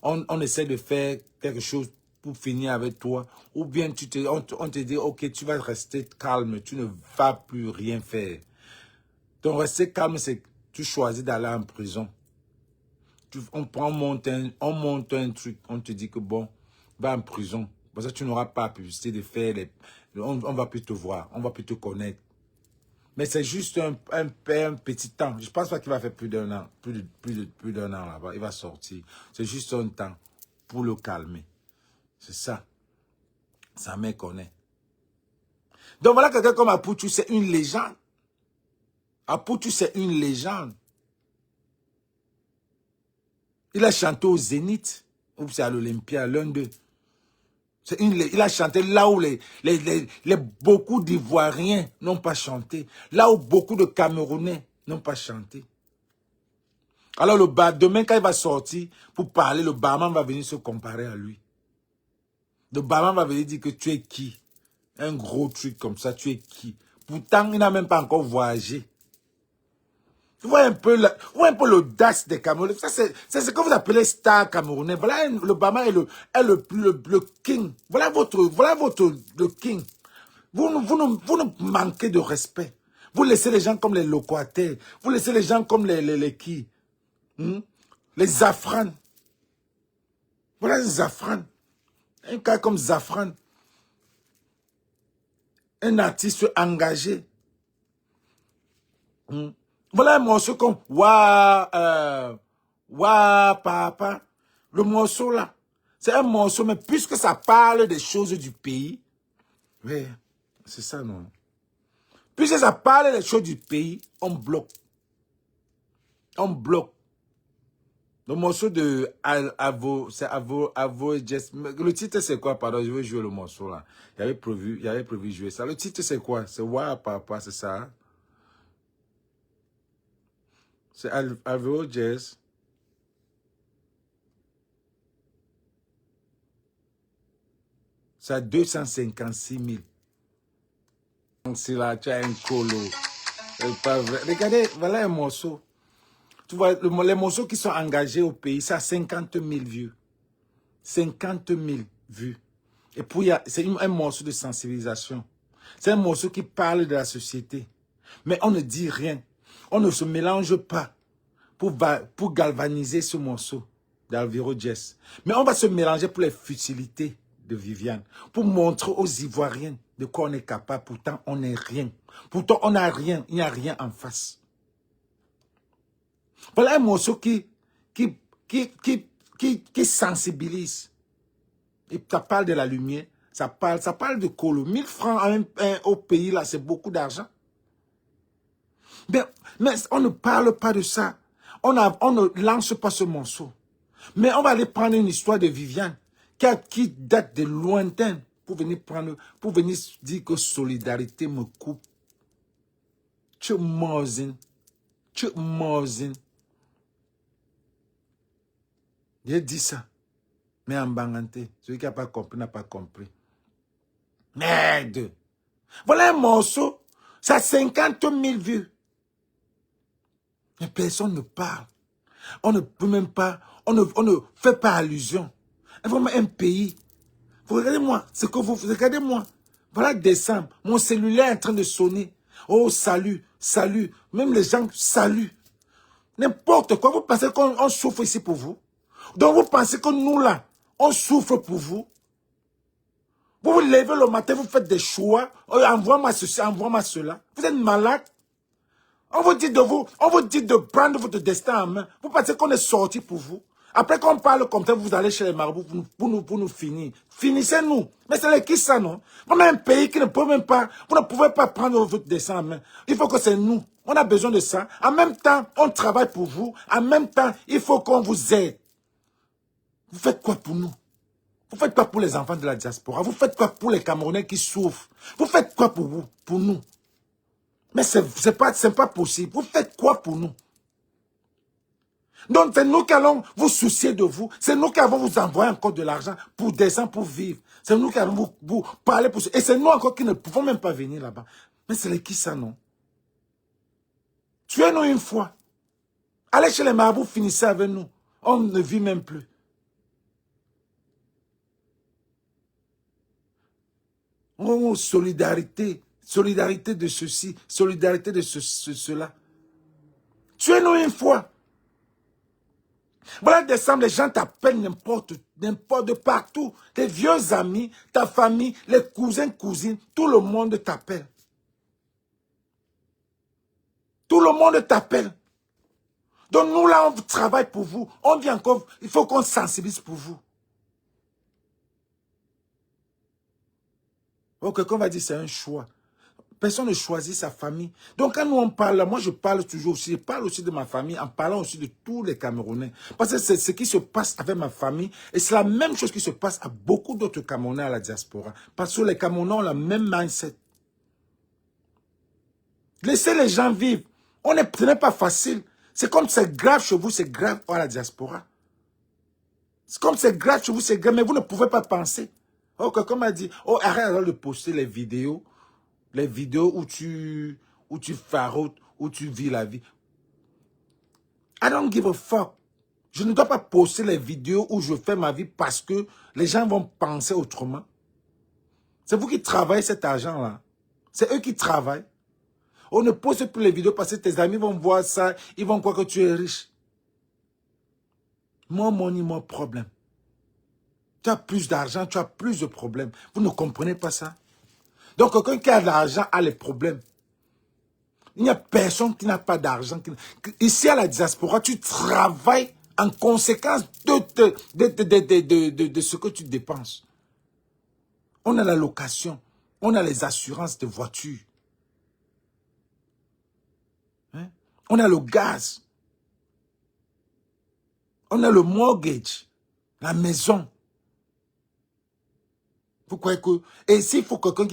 On essaie de faire quelque chose pour finir avec toi. Ou bien on te dit, ok, tu vas rester calme. Tu ne vas plus rien faire. Donc, rester calme, c'est que tu choisis d'aller en prison. On monte un truc. On te dit que bon, va en prison. Parce que tu n'auras pas la publicité de faire on va plus te voir, on va plus te connaître. Mais c'est juste un petit temps. Je ne pense pas qu'il va faire plus d'un an, plus d'un an là-bas. Il va sortir. C'est juste un temps pour le calmer. C'est ça. Sa mère connaît. Donc voilà, quelqu'un comme Apuchu, c'est une légende. Apuchu, c'est une légende. Il a chanté au Zénith, ou c'est à l'Olympia, l'un d'eux. Il a chanté là où beaucoup d'Ivoiriens n'ont pas chanté. Là où beaucoup de Camerounais n'ont pas chanté. Alors demain quand il va sortir pour parler, le barman va venir se comparer à lui. Le barman va venir dire que tu es qui? Un gros truc comme ça, tu es qui? Pourtant, il n'a même pas encore voyagé. Vous voyez un peu l'audace des Camerounais. C'est ce que vous appelez star camerounais. Voilà, le Bama est le king. Voilà le king. Vous nous manquez de respect. Vous laissez les gens comme les Loquataires. Vous laissez les gens comme les qui? Les Zafran. Voilà Zafran. Un cas comme Zafran. Un artiste engagé. Voilà un morceau comme Wa Papa. Le morceau là, c'est un morceau, mais puisque ça parle des choses du pays, oui, c'est ça non. Puisque ça parle des choses du pays, on bloque. On bloque. Le morceau de c'est Avo Jess. Le titre c'est quoi, pardon, je vais jouer le morceau là. Il avait prévu jouer ça. Le titre c'est quoi? C'est Wa Papa, c'est ça? Hein? C'est Avo Jazz. C'est à 256 000. Donc c'est là, tu as un colo. C'est pas vrai. Regardez, voilà un morceau. Tu vois, les morceaux qui sont engagés au pays, ça a 50 000 vues. 50 000 vues. Et puis, c'est un morceau de sensibilisation. C'est un morceau qui parle de la société. Mais on ne dit rien. On ne se mélange pas pour galvaniser ce morceau d'Alvaro Jess. Mais on va se mélanger pour les futilités de Viviane. Pour montrer aux Ivoiriens de quoi on est capable. Pourtant, on n'est rien. Pourtant, on n'a rien. Il n'y a rien en face. Voilà un morceau qui sensibilise. Et ça parle de la lumière. Ça parle de colo. 1000 francs au pays, là, c'est beaucoup d'argent. Mais on ne parle pas de ça. On ne lance pas ce morceau. Mais on va aller prendre une histoire de Viviane qui date de lointain pour venir dire que solidarité me coupe. Tu m'ozines. J'ai dit ça. Mais en banganté, celui qui n'a pas compris n'a pas compris. Merde. Voilà un morceau. Ça a 50 000 vues. Mais personne ne parle. On ne peut même pas, on ne fait pas allusion. Vraiment un pays. Vous regardez-moi, ce que vous regardez-moi. Voilà décembre, mon cellulaire est en train de sonner. Oh, salut, salut. Même les gens saluent. N'importe quoi. Vous pensez qu'on souffre ici pour vous? Donc vous pensez que nous là, on souffre pour vous? Vous vous levez le matin, vous faites des choix. Oh, envoie-moi ceci, envoie-moi cela. Vous êtes malade. On vous dit de prendre votre destin en main. Vous pensez qu'on est sorti pour vous? Après qu'on parle comme ça, vous allez chez les marabouts pour nous finir. Finissez-nous. Mais c'est qui ça, non? On a un pays qui ne peut même pas, vous ne pouvez pas prendre votre destin en main. Il faut que c'est nous. On a besoin de ça. En même temps, on travaille pour vous. En même temps, il faut qu'on vous aide. Vous faites quoi pour nous? Vous faites quoi pour les enfants de la diaspora? Vous faites quoi pour les Camerounais qui souffrent? Vous faites quoi pour vous, pour nous? Mais c'est pas possible. Vous faites quoi pour nous? Donc, c'est nous qui allons vous soucier de vous. C'est nous qui allons vous envoyer encore de l'argent pour descendre, pour vivre. C'est nous qui allons vous parler pour ça. Et c'est nous encore qui ne pouvons même pas venir là-bas. Mais c'est qui ça, non? Tuez-nous une fois. Allez chez les marabouts, finissez avec nous. On ne vit même plus. Oh, solidarité. Solidarité de ceci. Solidarité de cela. Tuez-nous une fois. Voilà, décembre, les gens t'appellent n'importe de partout. Tes vieux amis, ta famille, les cousins, cousines, tout le monde t'appelle. Tout le monde t'appelle. Donc nous là, on travaille pour vous. On vient encore, il faut qu'on sensibilise pour vous. Ok, qu'on va dire c'est un choix. Personne ne choisit sa famille. Donc quand nous on parle, moi je parle toujours aussi, je parle aussi de ma famille en parlant aussi de tous les Camerounais. Parce que c'est ce qui se passe avec ma famille et c'est la même chose qui se passe à beaucoup d'autres Camerounais à la diaspora. Parce que les Camerounais ont la même mindset. Laissez les gens vivre. Ce n'est pas facile. C'est comme c'est grave chez vous, c'est grave à la diaspora. C'est comme c'est grave chez vous, c'est grave, mais vous ne pouvez pas penser. Oh, quelqu'un m'a dit, oh, arrête alors de poster les vidéos où tu farotes, où tu vis la vie. I don't give a fuck. Je ne dois pas poster les vidéos où je fais ma vie parce que les gens vont penser autrement. C'est vous qui travaillez cet argent-là. C'est eux qui travaillent. On ne poste plus les vidéos parce que tes amis vont voir ça, ils vont croire que tu es riche. More money, more problem. Tu as plus d'argent, tu as plus de problèmes. Vous ne comprenez pas ça? Donc, quelqu'un qui a de l'argent a les problèmes. Il n'y a personne qui n'a pas d'argent. Ici, à la diaspora, tu travailles en conséquence de ce que tu dépenses. On a la location. On a les assurances de voiture. Hein? On a le gaz. On a le mortgage. La maison. Vous croyez que... Et s'il faut quelqu'un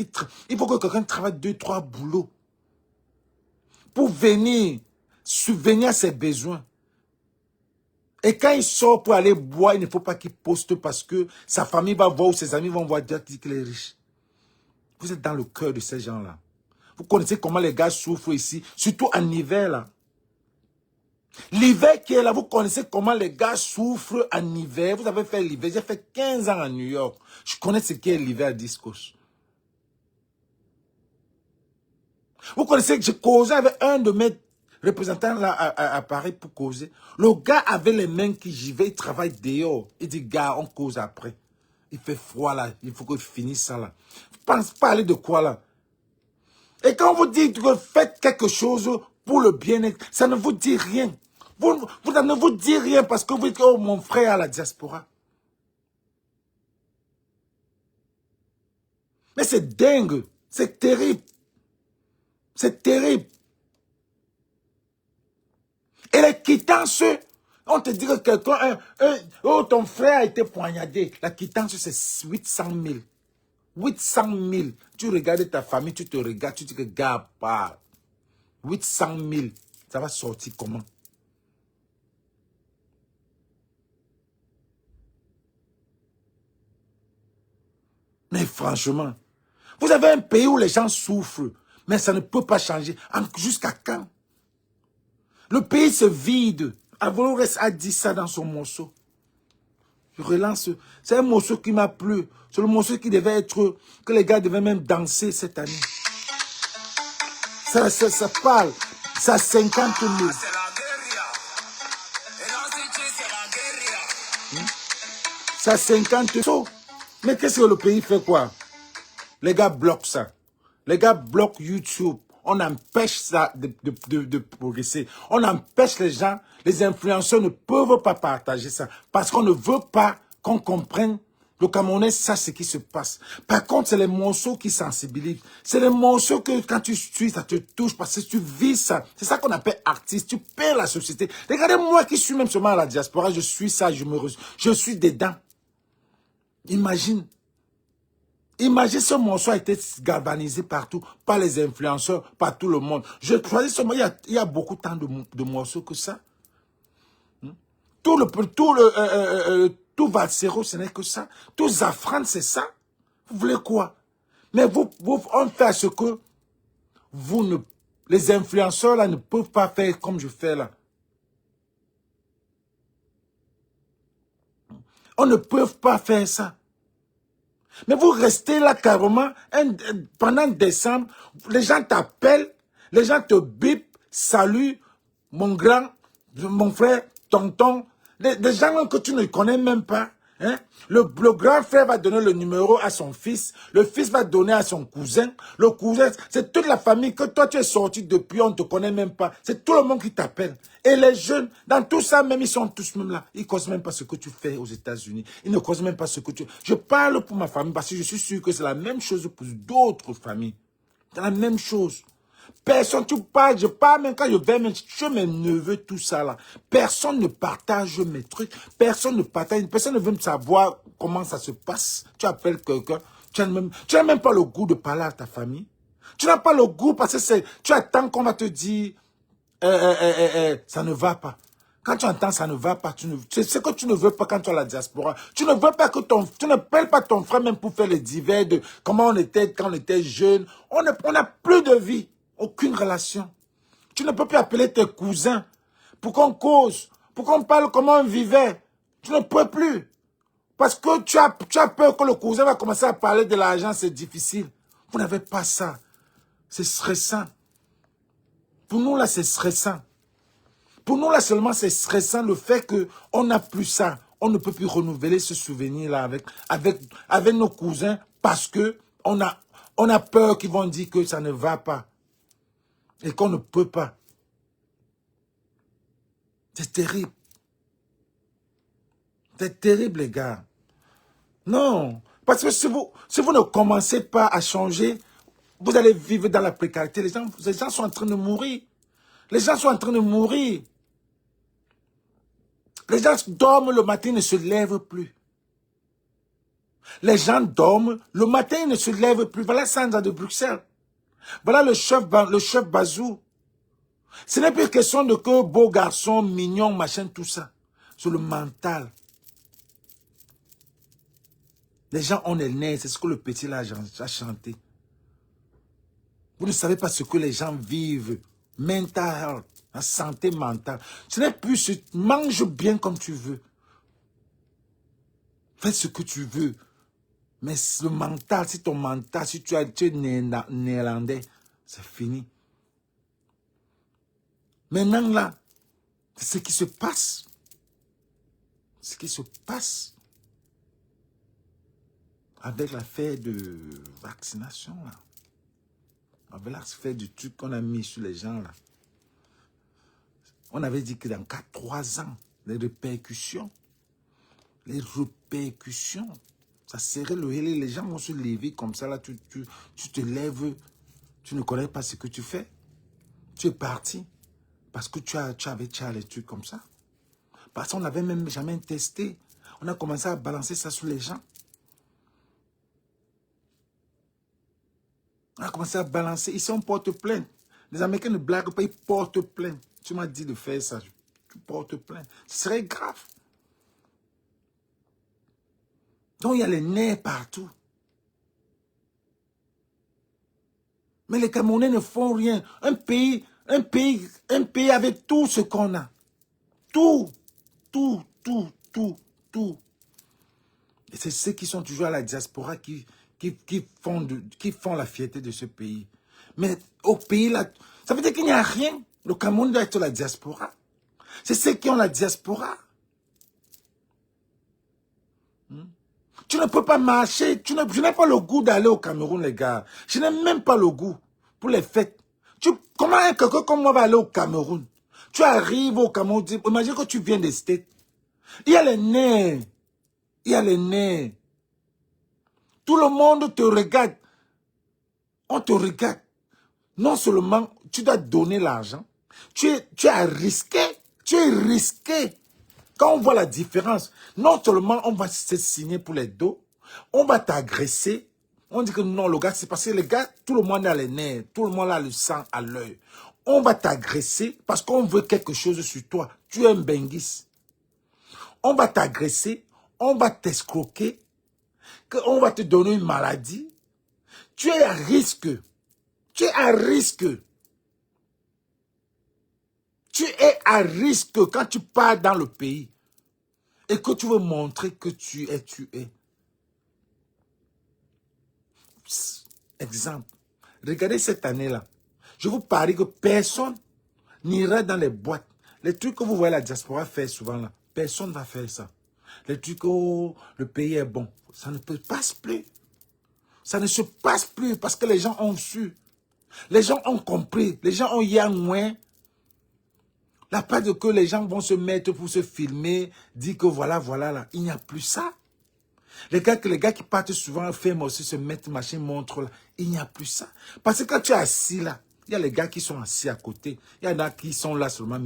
il faut que quelqu'un travaille 2-3 boulots pour venir subvenir à ses besoins. Et quand il sort pour aller boire, il ne faut pas qu'il poste parce que sa famille va voir ou ses amis vont voir dire qu'il est riche. Vous êtes dans le cœur de ces gens-là. Vous connaissez comment les gars souffrent ici, surtout en hiver là. L'hiver qui est là, vous connaissez comment les gars souffrent en hiver. Vous avez fait l'hiver. J'ai fait 15 ans à New York. Je connais ce qu'est l'hiver à Discos. Vous connaissez que j'ai causé avec un de mes représentants là à Paris pour causer. Le gars avait les mains qui j'y vais, il travaille dehors. Il dit, gars, on cause après. Il fait froid là, il faut que je finisse ça là. Pense parler de quoi là? Et quand vous dites que faites quelque chose pour le bien-être, ça ne vous dit rien. Vous ne vous dites rien parce que vous dites, oh, mon frère à la diaspora. Mais c'est dingue. C'est terrible. C'est terrible. Et les quittances, on te dit que quelqu'un, oh, ton frère a été poignardé. La quittance, c'est 800 000. 800 000. Tu regardes ta famille, tu te regardes, tu dis que gars, 800 000. Ça va sortir comment? Mais franchement, vous avez un pays où les gens souffrent, mais ça ne peut pas changer. Jusqu'à quand? Le pays se vide. Avolores a dit ça dans son morceau. Je relance. C'est un morceau qui m'a plu. C'est le morceau qui devait être, que les gars devaient même danser cette année. Ça parle. Ça 50 000. Ça 50 000. Mais qu'est-ce que le pays fait quoi? Les gars bloquent ça. Les gars bloquent YouTube. On empêche ça de progresser. On empêche les gens, les influenceurs ne peuvent pas partager ça. Parce qu'on ne veut pas qu'on comprenne Le Camerounais sache ce qui se passe. Par contre, c'est les morceaux qui sensibilisent. C'est les morceaux que quand tu suis, ça te touche parce que tu vis ça. C'est ça qu'on appelle artiste. Tu perds la société. Regardez moi qui suis même seulement à la diaspora, je suis ça, je suis dedans. Imagine. Imagine ce morceau a été galvanisé partout, par les influenceurs, par tout le monde. Je choisis seulement, il y a beaucoup tant de morceaux que ça. Tout Valsero, ce n'est que ça. Tout Zafran, c'est ça. Vous voulez quoi? Mais on fait ce que les influenceurs là ne peuvent pas faire comme je fais là. On ne peut pas faire ça. Mais vous restez là carrément, pendant décembre, les gens t'appellent, les gens te bipent, salut, mon grand, mon frère, tonton, des gens que tu ne connais même pas. Hein? Le grand frère va donner le numéro à son fils, le fils va donner à son cousin, le cousin, c'est toute la famille que toi tu es sorti depuis, on ne te connaît même pas. C'est tout le monde qui t'appelle. Et les jeunes, dans tout ça, même ils sont tous même là. Ils ne causent même pas ce que tu fais aux États-Unis. Ils ne causent même pas ce que tu... Je parle pour ma famille parce que je suis sûr que c'est la même chose pour d'autres familles. C'est la même chose. Personne, tu parles, je parle même quand je vais chez mes neveux, tout ça là. Personne ne partage mes trucs. Personne ne veut me savoir comment ça se passe. Tu appelles quelqu'un, tu n'as même pas le goût de parler à ta famille. Tu n'as pas le goût parce que tu attends qu'on va te dire, ça ne va pas. Quand tu entends ça ne va pas, c'est ce que tu ne veux pas quand tu es à la diaspora. Tu ne veux pas que tu ne appelles pas ton frère même pour faire les divers de comment on était quand on était jeune. On n'a plus de vie. Aucune relation. Tu ne peux plus appeler tes cousins pour qu'on cause, pour qu'on parle comment on vivait. Tu ne peux plus. Parce que tu as peur que le cousin va commencer à parler de l'argent, c'est difficile. Vous n'avez pas ça. C'est stressant. Pour nous, là, c'est stressant. Pour nous, là, seulement, c'est stressant le fait qu'on n'a plus ça. On ne peut plus renouveler ce souvenir-là avec nos cousins parce que on a peur qu'ils vont dire que ça ne va pas. Et qu'on ne peut pas. C'est terrible. C'est terrible, les gars. Non. Parce que si vous ne commencez pas à changer, vous allez vivre dans la précarité. Les gens sont en train de mourir. Les gens sont en train de mourir. Les gens dorment le matin, ils ne se lèvent plus. Les gens dorment le matin, ils ne se lèvent plus. Voilà Sandra de Bruxelles. Voilà le chef Bazou. Ce n'est plus question de que beau garçon, mignon, machin, tout ça. C'est le mental. Les gens ont les nerfs, c'est ce que le petit là a chanté. Vous ne savez pas ce que les gens vivent. Mental health, la santé mentale. Ce n'est plus, mange bien comme tu veux. Fais ce que tu veux. Mais le mental, si ton mental, si tu es néerlandais, c'est fini. Maintenant là, c'est ce qui se passe. Ce qui se passe avec l'affaire de vaccination là. Avec l'affaire du truc qu'on a mis sur les gens là. On avait dit que dans 3 ans, les répercussions, ça serait les gens vont se lever comme ça là, tu te lèves, tu ne connais pas ce que tu fais. Tu es parti parce que tu as les trucs comme ça. Parce qu'on n'avait même jamais testé. On a commencé à balancer ça sur les gens. On a commencé à balancer. Ici, on porte plainte. Les Américains ne blaguent pas, ils portent plainte. Tu m'as dit de faire ça. Tu portes plainte. Ce serait grave. Donc, il y a les nerfs partout. Mais les Camerounais ne font rien. Un pays avec tout ce qu'on a. Tout. Et c'est ceux qui sont toujours à la diaspora qui font la fierté de ce pays. Mais au pays là, ça veut dire qu'il n'y a rien. Le Cameroun doit être la diaspora. C'est ceux qui ont la diaspora. Tu ne peux pas marcher. Je n'ai pas le goût d'aller au Cameroun, les gars. Je n'ai même pas le goût pour les fêtes. Comment quelqu'un comme moi va aller au Cameroun? Tu arrives au Cameroun, imagine que tu viens des States. Il y a les nerfs. Tout le monde te regarde. On te regarde. Non seulement tu dois donner l'argent, tu es risqué. Tu es risqué. Quand on voit la différence, non seulement on va se signer pour les dos, on va t'agresser. On dit que non, le gars, c'est parce que les gars, tout le monde a les nerfs, tout le monde a le sang à l'œil. On va t'agresser parce qu'on veut quelque chose sur toi. Tu es un benguis. On va t'agresser, on va t'escroquer, on va te donner une maladie. Tu es à risque. Tu es à risque. Tu es à risque quand tu pars dans le pays et que tu veux montrer que tu es. Exemple. Regardez cette année-là. Je vous parie que personne n'ira dans les boîtes. Les trucs que vous voyez la diaspora faire souvent là, personne ne va faire ça. Les trucs, oh, le pays est bon. Ça ne se passe plus. Ça ne se passe plus parce que les gens ont su. Les gens ont compris. Les gens ont y a moins. La part de que les gens vont se mettre pour se filmer, dire que voilà, là. Il n'y a plus ça. Les gars qui partent souvent faire aussi se mettre machin montre là. Il n'y a plus ça. Parce que quand tu es assis là, il y a les gars qui sont assis à côté. Il y en a qui sont là seulement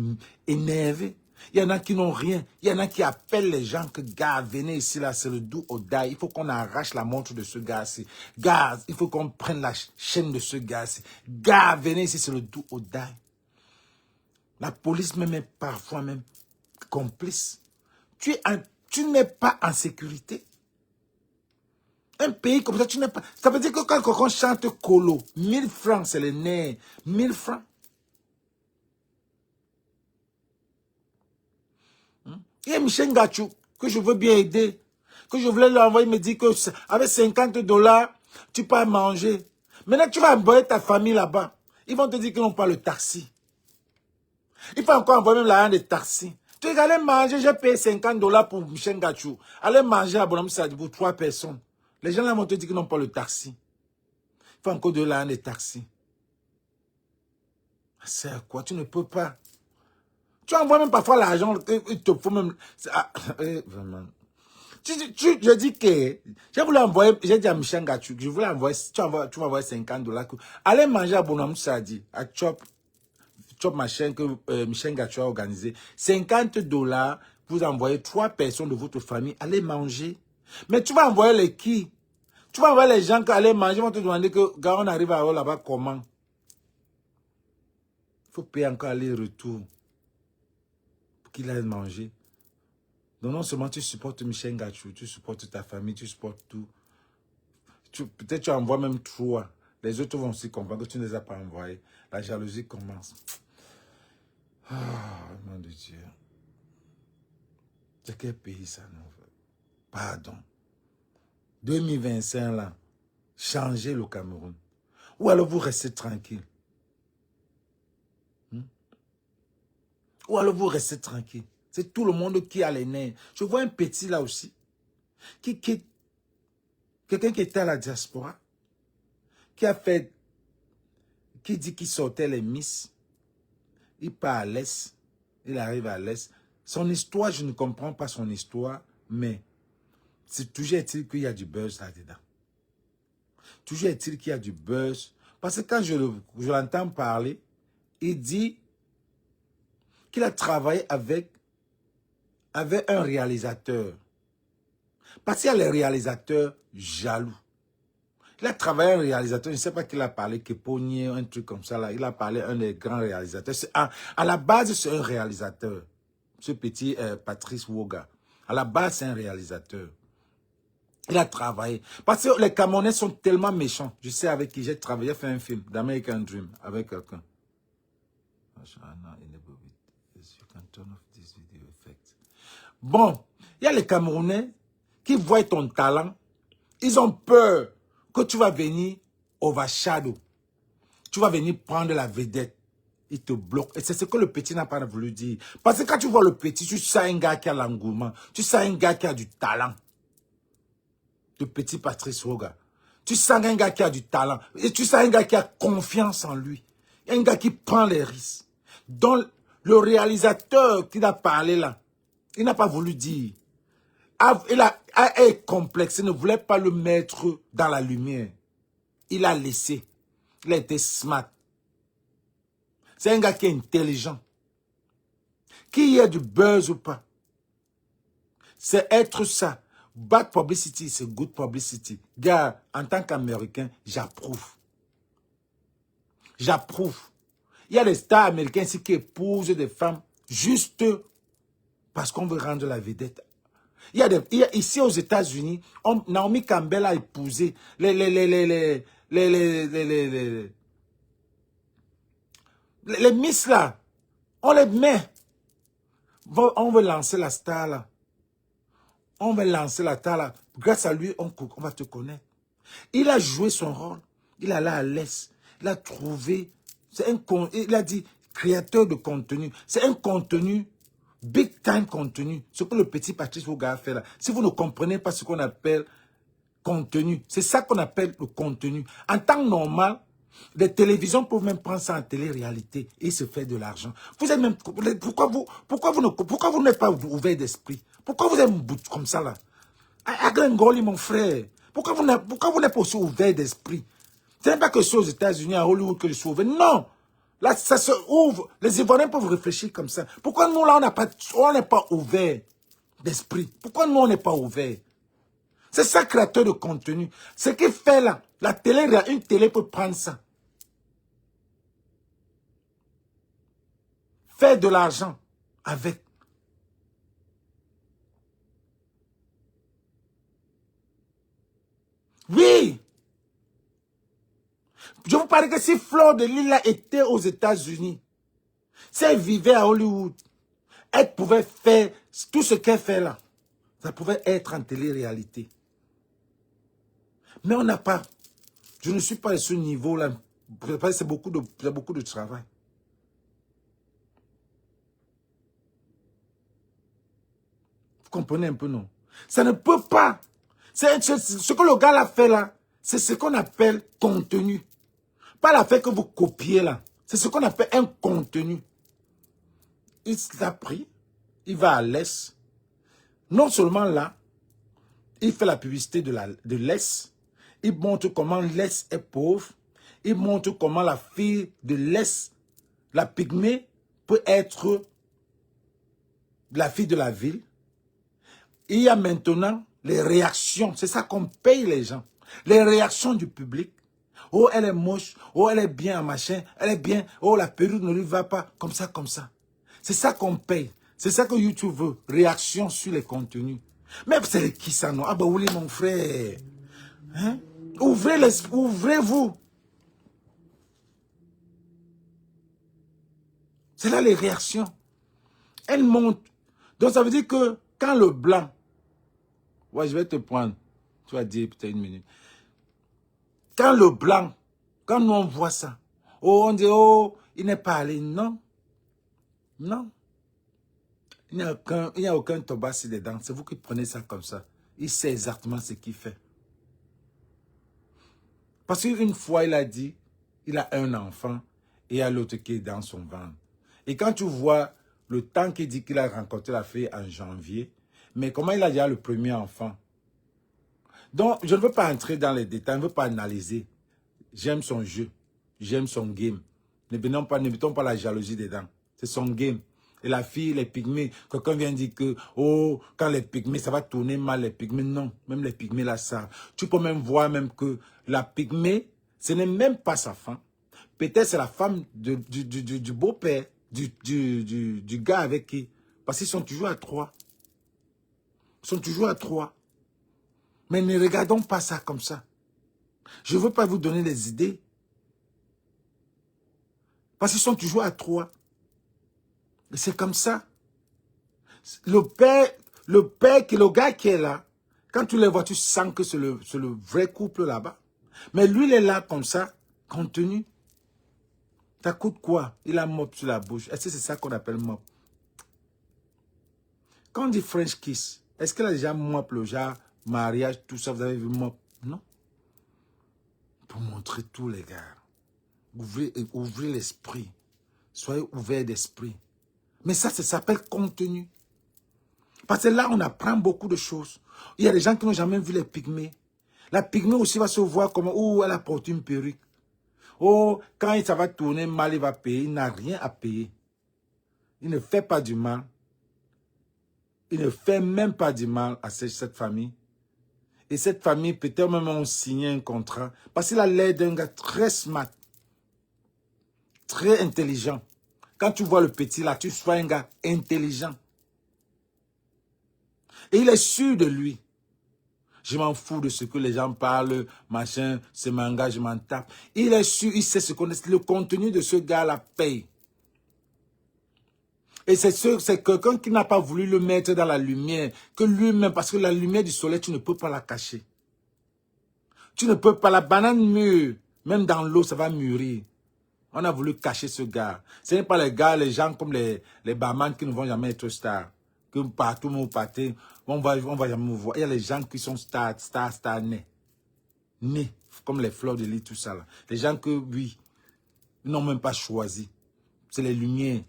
énervés. Il y en a qui n'ont rien. Il y en a qui appellent les gens que gars, venez ici là, c'est le do or die. Il faut qu'on arrache la montre de ce gars-ci. Gars, il faut qu'on prenne la chaîne de ce gars-ci. Gars, venez ici, c'est le do or die. La police même est parfois même complice. Tu n'es pas en sécurité. Un pays comme ça, tu n'es pas... Ça veut dire que quand quelqu'un chante colo, 1000 francs, c'est les nerfs. 1000 francs. Il y a Michel Gachou que je veux bien aider. Que je voulais lui envoyer, il me dit que avec 50 $, tu peux manger. Maintenant, tu vas envoyer ta famille là-bas. Ils vont te dire qu'ils n'ont pas le taxi. Il faut encore envoyer même l'argent de taxi. Tu dis, allez manger, j'ai payé 50 $ pour Michel Gachou. Allez manger à Bonhomme Sadi pour 3 personnes. Les gens là vont te dire qu'ils n'ont pas le taxi. Il faut encore de l'argent de taxi. C'est à quoi? Tu ne peux pas. Tu envoies même parfois l'argent, il te faut même... vraiment. Je dis que... J'ai voulu envoyer... J'ai dit à Michel Gachou, je voulais envoyer... Tu vas envoyer 50 $. Allez manger à Bonhomme Sadi, à Chop machin que Michel Gachou a organisé. 50 $ pour envoyer 3 personnes de votre famille. Allez manger. Mais tu vas envoyer les qui? Tu vas envoyer les gens qui allaient manger, ils vont te demander que, gars, on arrive à avoir là-bas comment? Il faut payer encore aller-retour pour qu'il aille manger. Donc non seulement tu supportes Michel Gachou, tu supportes ta famille, tu supportes tout. Peut-être tu envoies même 3. Les autres vont aussi comprendre que tu ne les as pas envoyés. La jalousie commence. Ah, nom de Dieu. C'est quel pays ça, non? Pardon. 2025 là, changez le Cameroun. Ou alors vous restez tranquille. Ou alors vous restez tranquille. C'est tout le monde qui a les nerfs. Je vois un petit là aussi. Quelqu'un qui était à la diaspora. Qui a fait... Qui dit qu'il sortait les Miss. Il part à l'Est. Il arrive à l'Est. Son histoire, je ne comprends pas son histoire. Mais c'est toujours est-il qu'il y a du buzz là-dedans. Toujours est-il qu'il y a du buzz. Parce que quand je l'entends parler, il dit qu'il a travaillé avec un réalisateur. Parce qu'il y a les réalisateurs jaloux. Il a travaillé avec un réalisateur, je ne sais pas qui a parlé, Keponier, un truc comme ça. Là. Il a parlé un des grands réalisateurs. À la base, c'est un réalisateur. Ce petit Patrice Woga. À la base, c'est un réalisateur. Il a travaillé. Parce que les Camerounais sont tellement méchants. Je sais avec qui j'ai travaillé, j'ai fait un film d'American Dream avec quelqu'un. Bon, il y a les Camerounais qui voient ton talent. Ils ont peur que tu vas venir overshadow. Tu vas venir prendre la vedette. Il te bloque. Et c'est ce que le petit n'a pas voulu dire. Parce que quand tu vois le petit, tu sens un gars qui a l'engouement. Tu sens un gars qui a du talent. Le petit Patrice Woga. Tu sens un gars qui a du talent. Et tu sens un gars qui a confiance en lui. Un gars qui prend les risques. Donc, le réalisateur qui a parlé là, il n'a pas voulu dire. est complexé, ne voulait pas le mettre dans la lumière. Il a laissé. Il a été smart. C'est un gars qui est intelligent. Qu'il y ait du buzz ou pas. C'est être ça. Bad publicity, c'est good publicity. Gars, en tant qu'Américain, j'approuve. J'approuve. Il y a des stars américains ici qui épousent des femmes juste parce qu'on veut rendre la vedette. Ici aux États-Unis, Naomi Campbell a épousé les Miss là. On les met. On veut lancer la star là. On va lancer la star là. Grâce à lui, on va te connaître. Il a joué son rôle. Il est allé à l'Est. Il a trouvé. Il a dit créateur de contenu. C'est un contenu, big time contenu. Ce que le petit Patrice Ouga a fait là. Si vous ne comprenez pas ce qu'on appelle contenu, c'est ça qu'on appelle le contenu. En temps normal, les télévisions peuvent même prendre ça en télé-réalité et se faire de l'argent. Vous êtes même, pourquoi vous n'êtes pas ouvert d'esprit? Pourquoi vous êtes comme ça là? Agrengoli, mon frère. Pourquoi vous n'êtes pas aussi ouvert d'esprit? Ce n'est pas que c'est aux États-Unis, à Hollywood que je suis ouvert. Non! Là, ça se ouvre. Les Ivoiriens peuvent réfléchir comme ça. Pourquoi nous, là, on n'est pas ouvert d'esprit? Pourquoi nous, on n'est pas ouvert? C'est ça, créateur de contenu. Ce qu'il fait là, la télé, une télé peut prendre ça. Faire de l'argent avec. Oui! Je vous parle que si Fleur de Lila était aux États-Unis, si elle vivait à Hollywood, elle pouvait faire tout ce qu'elle fait là. Ça pouvait être en télé-réalité. Mais on n'a pas. Je ne suis pas à ce niveau-là. C'est beaucoup de travail. Vous comprenez un peu, non? Ça ne peut pas. Ce que le gars l'a fait là, c'est ce qu'on appelle contenu. Pas l'affaire que vous copiez là. C'est ce qu'on appelle un contenu. Il l'a pris, il va à l'Est. Non seulement là, il fait la publicité de l'Est. Il montre comment l'Est est pauvre. Il montre comment la fille de l'Est, la pygmée, peut être la fille de la ville. Il y a maintenant les réactions. C'est ça qu'on paye les gens. Les réactions du public. Oh, elle est moche. Oh, elle est bien, machin. Elle est bien. Oh, la perruque ne lui va pas. Comme ça, comme ça. C'est ça qu'on paye. C'est ça que YouTube veut. Réaction sur les contenus. Mais c'est qui ça, non? Ah ben oui, mon frère. Hein? Ouvrez-vous. C'est là les réactions. Elles montent. Donc ça veut dire que quand le blanc... Ouais, je vais te prendre. Tu vas dire peut-être une minute. Quand le blanc, quand nous on voit ça, oh, on dit, oh, il n'est pas allé. Non. Non. Il n'y a aucun tobassi dedans. C'est vous qui prenez ça comme ça. Il sait exactement ce qu'il fait. Parce qu'une fois, il a dit, il a un enfant et il y a l'autre qui est dans son ventre. Et quand tu vois le temps qu'il dit qu'il a rencontré la fille en janvier, mais comment il a déjà le premier enfant? Donc, je ne veux pas entrer dans les détails, je ne veux pas analyser. J'aime son jeu, j'aime son game. Ne mettons pas la jalousie dedans. C'est son game. Et la fille, les pygmées, quelqu'un vient dire que, oh, quand les pygmées, ça va tourner mal, les pygmées. Non, même les pygmées, là, ça. Tu peux même voir même que la pygmée, ce n'est même pas sa femme. Peut-être c'est la femme du beau-père, du gars avec qui. Parce qu'ils sont toujours à 3. Ils sont toujours à 3. Mais ne regardons pas ça comme ça. Je ne veux pas vous donner des idées. Parce qu'ils sont toujours à 3. Et c'est comme ça. Le gars qui est là, quand tu les vois, tu sens que c'est le vrai couple là-bas. Mais lui, il est là comme ça, contenu. Ça coûte quoi? Il a mop sur la bouche. Est-ce que c'est ça qu'on appelle mop? Quand on dit French kiss, est-ce qu'elle a déjà mop le genre mariage, tout ça, vous avez vu mop? Non. Pour montrer tout, les gars. Ouvrez l'esprit. Soyez ouverts d'esprit. Mais ça s'appelle contenu. Parce que là, on apprend beaucoup de choses. Il y a des gens qui n'ont jamais vu les pygmées. La pygmée aussi va se voir comme, oh, elle a porté une perruque. Oh, quand ça va tourner mal, il va payer. Il n'a rien à payer. Il ne fait pas du mal. Il ne fait même pas du mal à cette famille. Et cette famille, peut-être même ont signé un contrat. Parce qu'il a l'air d'un gars très smart. Très intelligent. Quand tu vois le petit là, tu sois un gars intelligent. Et il est sûr de lui. Je m'en fous de ce que les gens parlent, machin, ce manga, je m'en tape. Il est sûr, il sait ce qu'on est. Le contenu de ce gars-là paye. Et c'est quelqu'un qui n'a pas voulu le mettre dans la lumière, que lui-même, parce que la lumière du soleil, tu ne peux pas la cacher. Tu ne peux pas, la banane mûre, même dans l'eau, ça va mûrir. On a voulu cacher ce gars. Ce n'est pas les gars, les gens comme les barman qui ne vont jamais être stars. Que partout où partez, on va jamais voir. Il y a les gens qui sont stars nés. Nés, comme les fleurs de lis, tout ça là. Les gens que, oui, ils n'ont même pas choisi. C'est les lumières.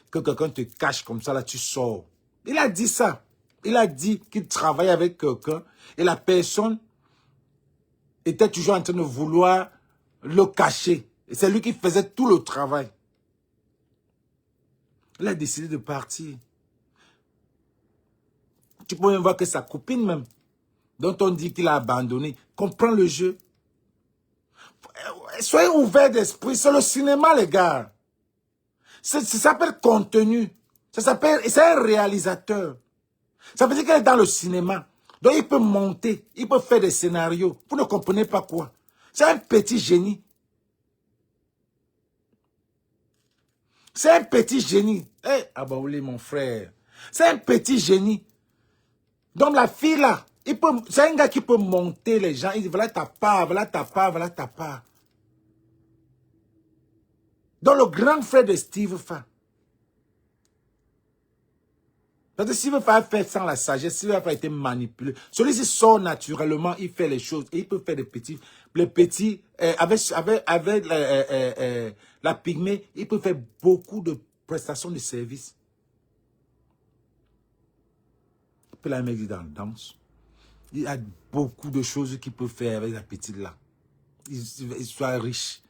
Que quelqu'un te cache comme ça, là, tu sors. Il a dit ça. Il a dit qu'il travaille avec quelqu'un et la personne était toujours en train de vouloir le cacher. Et c'est lui qui faisait tout le travail. Il a décidé de partir. Tu peux même voir que sa copine même, dont on dit qu'il a abandonné, comprend le jeu. Soyez ouverts d'esprit. C'est le cinéma, les gars. Ça s'appelle contenu. C'est un réalisateur. Ça veut dire qu'il est dans le cinéma. Donc il peut monter, il peut faire des scénarios. Vous ne comprenez pas quoi. C'est un petit génie. C'est un petit génie. Eh, Abaouli, mon frère. C'est un petit génie. Donc la fille là, c'est un gars qui peut monter les gens. Il dit, voilà ta part, voilà ta part, voilà ta part. Donc le grand frère de Steve Fa. Parce que Steve Fa a fait sans la sagesse, Steve Fa a été manipulé. Celui-ci sort naturellement, il fait les choses. Et il peut faire des petits, les petits, avec la pygmée, il peut faire beaucoup de prestations de services. Il peut la mettre dans la danse. Il y a beaucoup de choses qu'il peut faire avec la petite là. Il soit riche.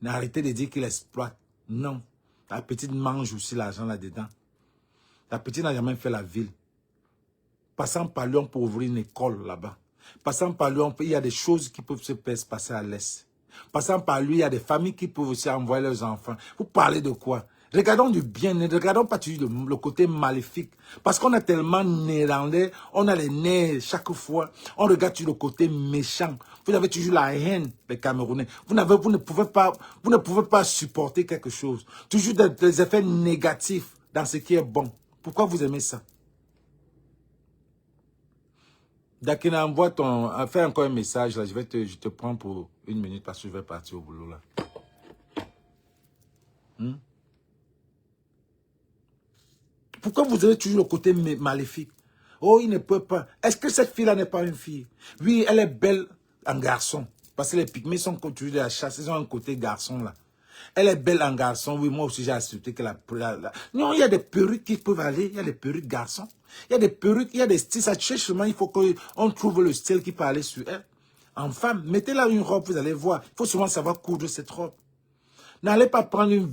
Arrêtez de dire qu'il exploite. Non. La petite mange aussi l'argent là-dedans. La petite n'a jamais fait la ville. Passant par lui, on peut ouvrir une école là-bas. Passant par lui, il y a des choses qui peuvent se passer à l'Est. Passant par lui, il y a des familles qui peuvent aussi envoyer leurs enfants. Vous parlez de quoi? Regardons du bien, ne regardons pas toujours le côté maléfique. Parce qu'on a tellement néerlandais, on a les nerfs chaque fois. On regarde toujours le côté méchant. Vous avez toujours la haine des Camerounais. Vous ne pouvez pas supporter quelque chose. Toujours des effets négatifs dans ce qui est bon. Pourquoi vous aimez ça? Dakina, fais encore un message là. Je te prends pour une minute parce que je vais partir au boulot là. Pourquoi vous avez toujours le côté maléfique? Oh, il ne peut pas. Est-ce que cette fille-là n'est pas une fille? Oui, elle est belle en garçon. Parce que les pygmées sont toujours de la chasse. Ils ont un côté garçon là. Elle est belle en garçon. Oui, moi aussi j'ai accepté que Non, il y a des perruques qui peuvent aller. Il y a des perruques garçons. Il y a des perruques, il y a des styles. Ça cherche seulement, il faut qu'on trouve le style qui peut aller sur elle. En femme, mettez-la une robe, vous allez voir. Il faut souvent savoir coudre cette robe. N'allez pas prendre un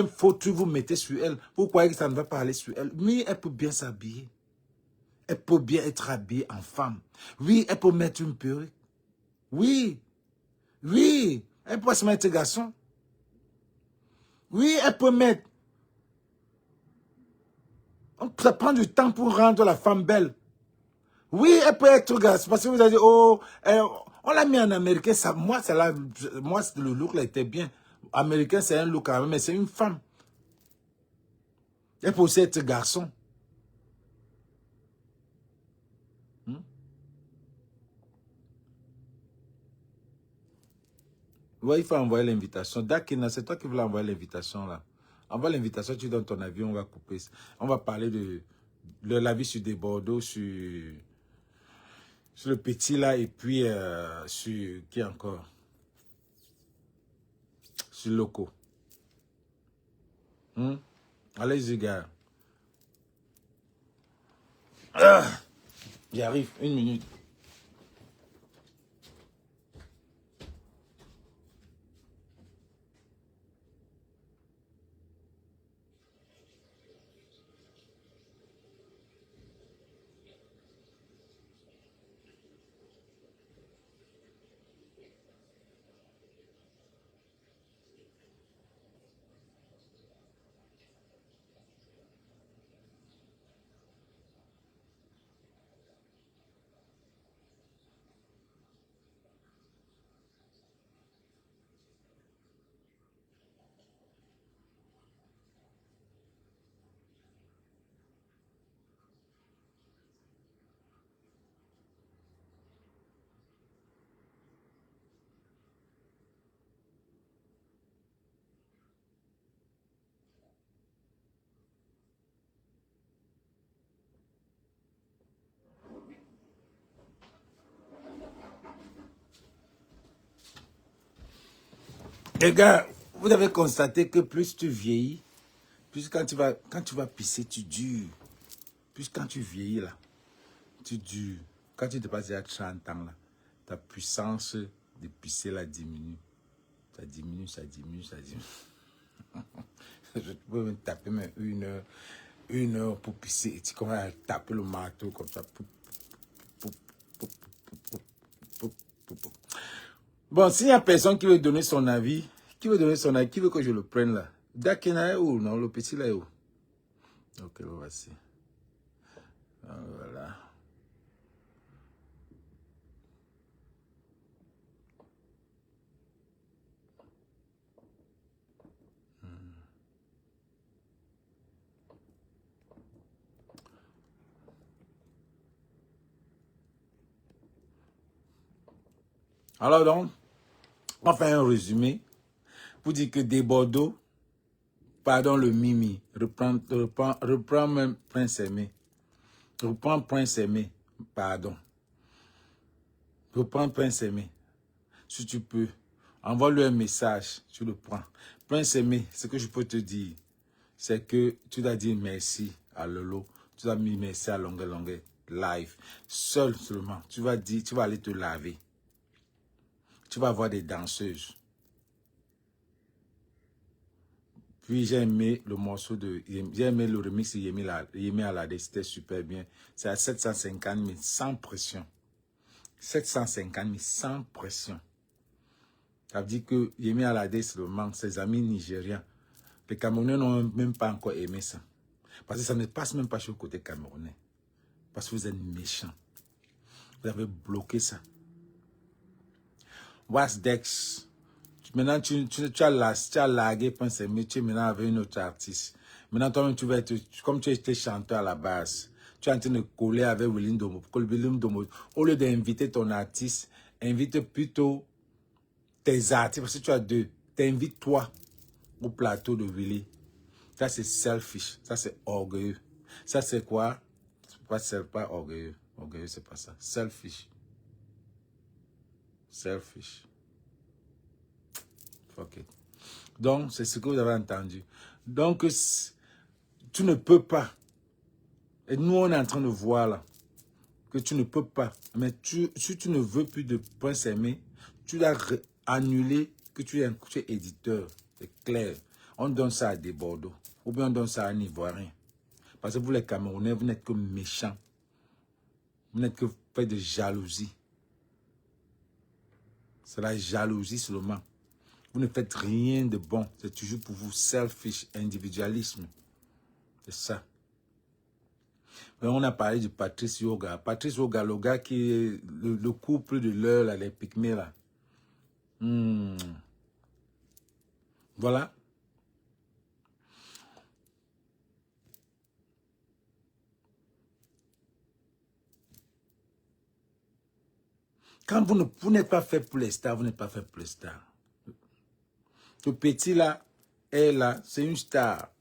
faux truc, vous mettez sur elle. Vous croyez que ça ne va pas aller sur elle. Mais elle peut bien s'habiller. Elle peut bien être habillée en femme. Oui, elle peut mettre une perruque. Oui. Oui. Elle peut se mettre garçon. Oui, elle peut mettre. Ça prend du temps pour rendre la femme belle. Oui, elle peut être garçon. Parce que vous avez dit, oh, on l'a mis en américain. Moi, le look là était bien. Américain, c'est un look quand même, mais c'est une femme. Elle peut aussi être garçon. Ouais, il faut envoyer l'invitation. Dakina, c'est toi qui voulais envoyer l'invitation là. Envoie l'invitation, tu donnes ton avis, on va couper. On va parler de la vie sur des Bordeaux, sur le petit là, et puis sur qui encore? Sur Loco. Allez-y, gars. J'arrive, 1 minute. Les gars, vous avez constaté que plus tu vieillis, plus quand tu vas pisser, tu dures. Plus quand tu vieillis là, tu dures. Quand tu dépasses à 30 ans là, ta puissance de pisser là diminue. Ça diminue, ça diminue, ça diminue. Je peux me taper même 1 heure pour pisser. Et tu commences à taper le marteau comme ça. Bon, s'il n'y a personne qui veut donner son avis, qui veut que je le prenne là? Dakena est où? Non, le petit là est où? Ok, le voici. Voilà. Alors donc, on fait un résumé pour dire que des Bordeaux, pardon le Mimi, reprend même Prince Aimé. Reprends Prince Aimé, pardon. Reprends Prince Aimé. Si tu peux, envoie-lui un message, tu le prends. Prince Aimé, ce que je peux te dire, c'est que tu dois dire merci à Lolo. Tu dois dire merci à Longue live. Seul seulement, tu vas aller te laver. Tu vas voir des danseuses. Puis j'ai aimé le morceau j'ai aimé le remix de Yemi Alade, c'était super bien. C'est à 750 000 sans pression. 750 000 sans pression. Ça veut dire que Yemi Alade, c'est le manque, ses amis nigériens. Les Camerounais n'ont même pas encore aimé ça. Parce que ça ne passe même pas sur le côté camerounais. Parce que vous êtes méchants. Vous avez bloqué ça. Wasdex. Maintenant, tu as largué Prince Aimé, tu es maintenant avec une autre artiste. Maintenant, toi-même, tu vas être, comme tu étais chanteur à la base, tu es en train de coller avec William Domo. Au lieu d'inviter ton artiste, invite plutôt tes artistes, parce que tu as 2. T'invites toi au plateau de Willy. Ça, c'est selfish. Ça, c'est orgueilleux. Ça, c'est quoi? C'est pas orgueilleux. Orgueilleux, c'est pas ça. Selfish. Selfish. Fuck it. Donc, c'est ce que vous avez entendu. Donc, tu ne peux pas. Et nous, on est en train de voir là que tu ne peux pas. Mais si tu ne veux plus de Prince Aimé, tu dois annuler que tu es éditeur. C'est clair. On donne ça à des Bordeaux. Ou bien on donne ça à un Ivoirien. Parce que vous, les Camerounais, vous n'êtes que méchants. Vous n'êtes que fait de jalousie. C'est la jalousie seulement. Vous ne faites rien de bon. C'est toujours pour vous selfish, individualisme. C'est ça. Mais on a parlé de Patrice Yoga. Patrice Yoga, le gars qui est le couple de l'heure, là, les pygmées là. Voilà. Quand vous n'êtes pas fait pour les stars, vous n'êtes pas fait pour les stars. Ce petit là est là, c'est une star.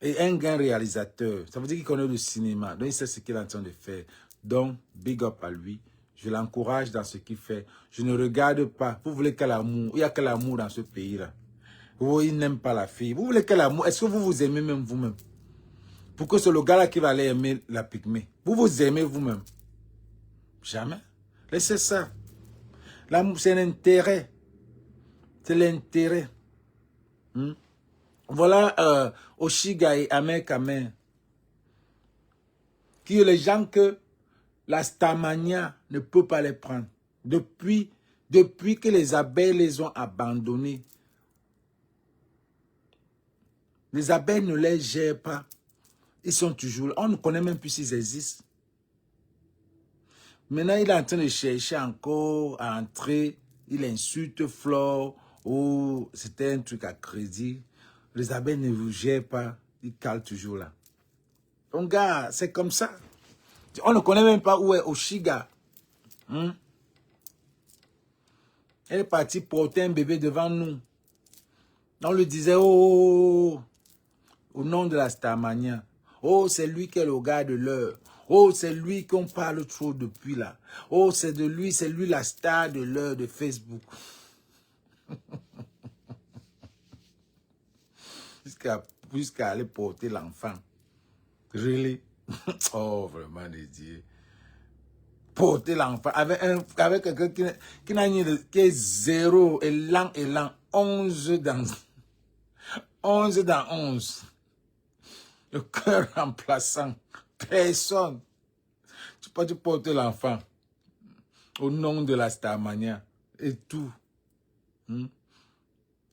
Et un grand réalisateur. Ça veut dire qu'il connaît le cinéma. Donc il sait ce qu'il est en train de faire. Donc, big up à lui. Je l'encourage dans ce qu'il fait. Je ne regarde pas. Vous voulez quel amour? Il y a quel amour dans ce pays-là? Oh, il n'aime pas la fille. Vous voulez quel amour? Est-ce que vous vous aimez même vous-même? pour que c'est le gars-là qui va aller aimer la pygmée. Vous vous aimez vous-même. Jamais. Laissez ça. L'amour, c'est l'intérêt. C'est l'intérêt. Voilà Oshiga et Amer Kamer. Qui est les gens que la Starmania ne peut pas les prendre. Depuis que les abeilles les ont abandonnés. Les abeilles ne les gèrent pas. Ils sont toujours là. On ne connaît même plus s'ils existent. Maintenant, il est en train de chercher encore à entrer. Il insulte Flore. Oh, c'était un truc à crédit. Les abeilles ne vous gèrent pas. Ils calent toujours là. Donc, gars, c'est comme ça. On ne connaît même pas où est Oshiga. Elle est partie porter un bébé devant nous. On lui disait, oh, au nom de la Starmania. Oh, c'est lui qui est le gars de l'heure. Oh, c'est lui qu'on parle trop depuis là. Oh, c'est lui la star de l'heure de Facebook. Jusqu'à aller porter l'enfant. Really? Oh, vraiment, les dieux. Porter l'enfant avec quelqu'un qui est 0 et lent. 11 dans 11. Le cœur remplaçant. Personne. Tu peux te porter l'enfant au nom de la Starmania et tout.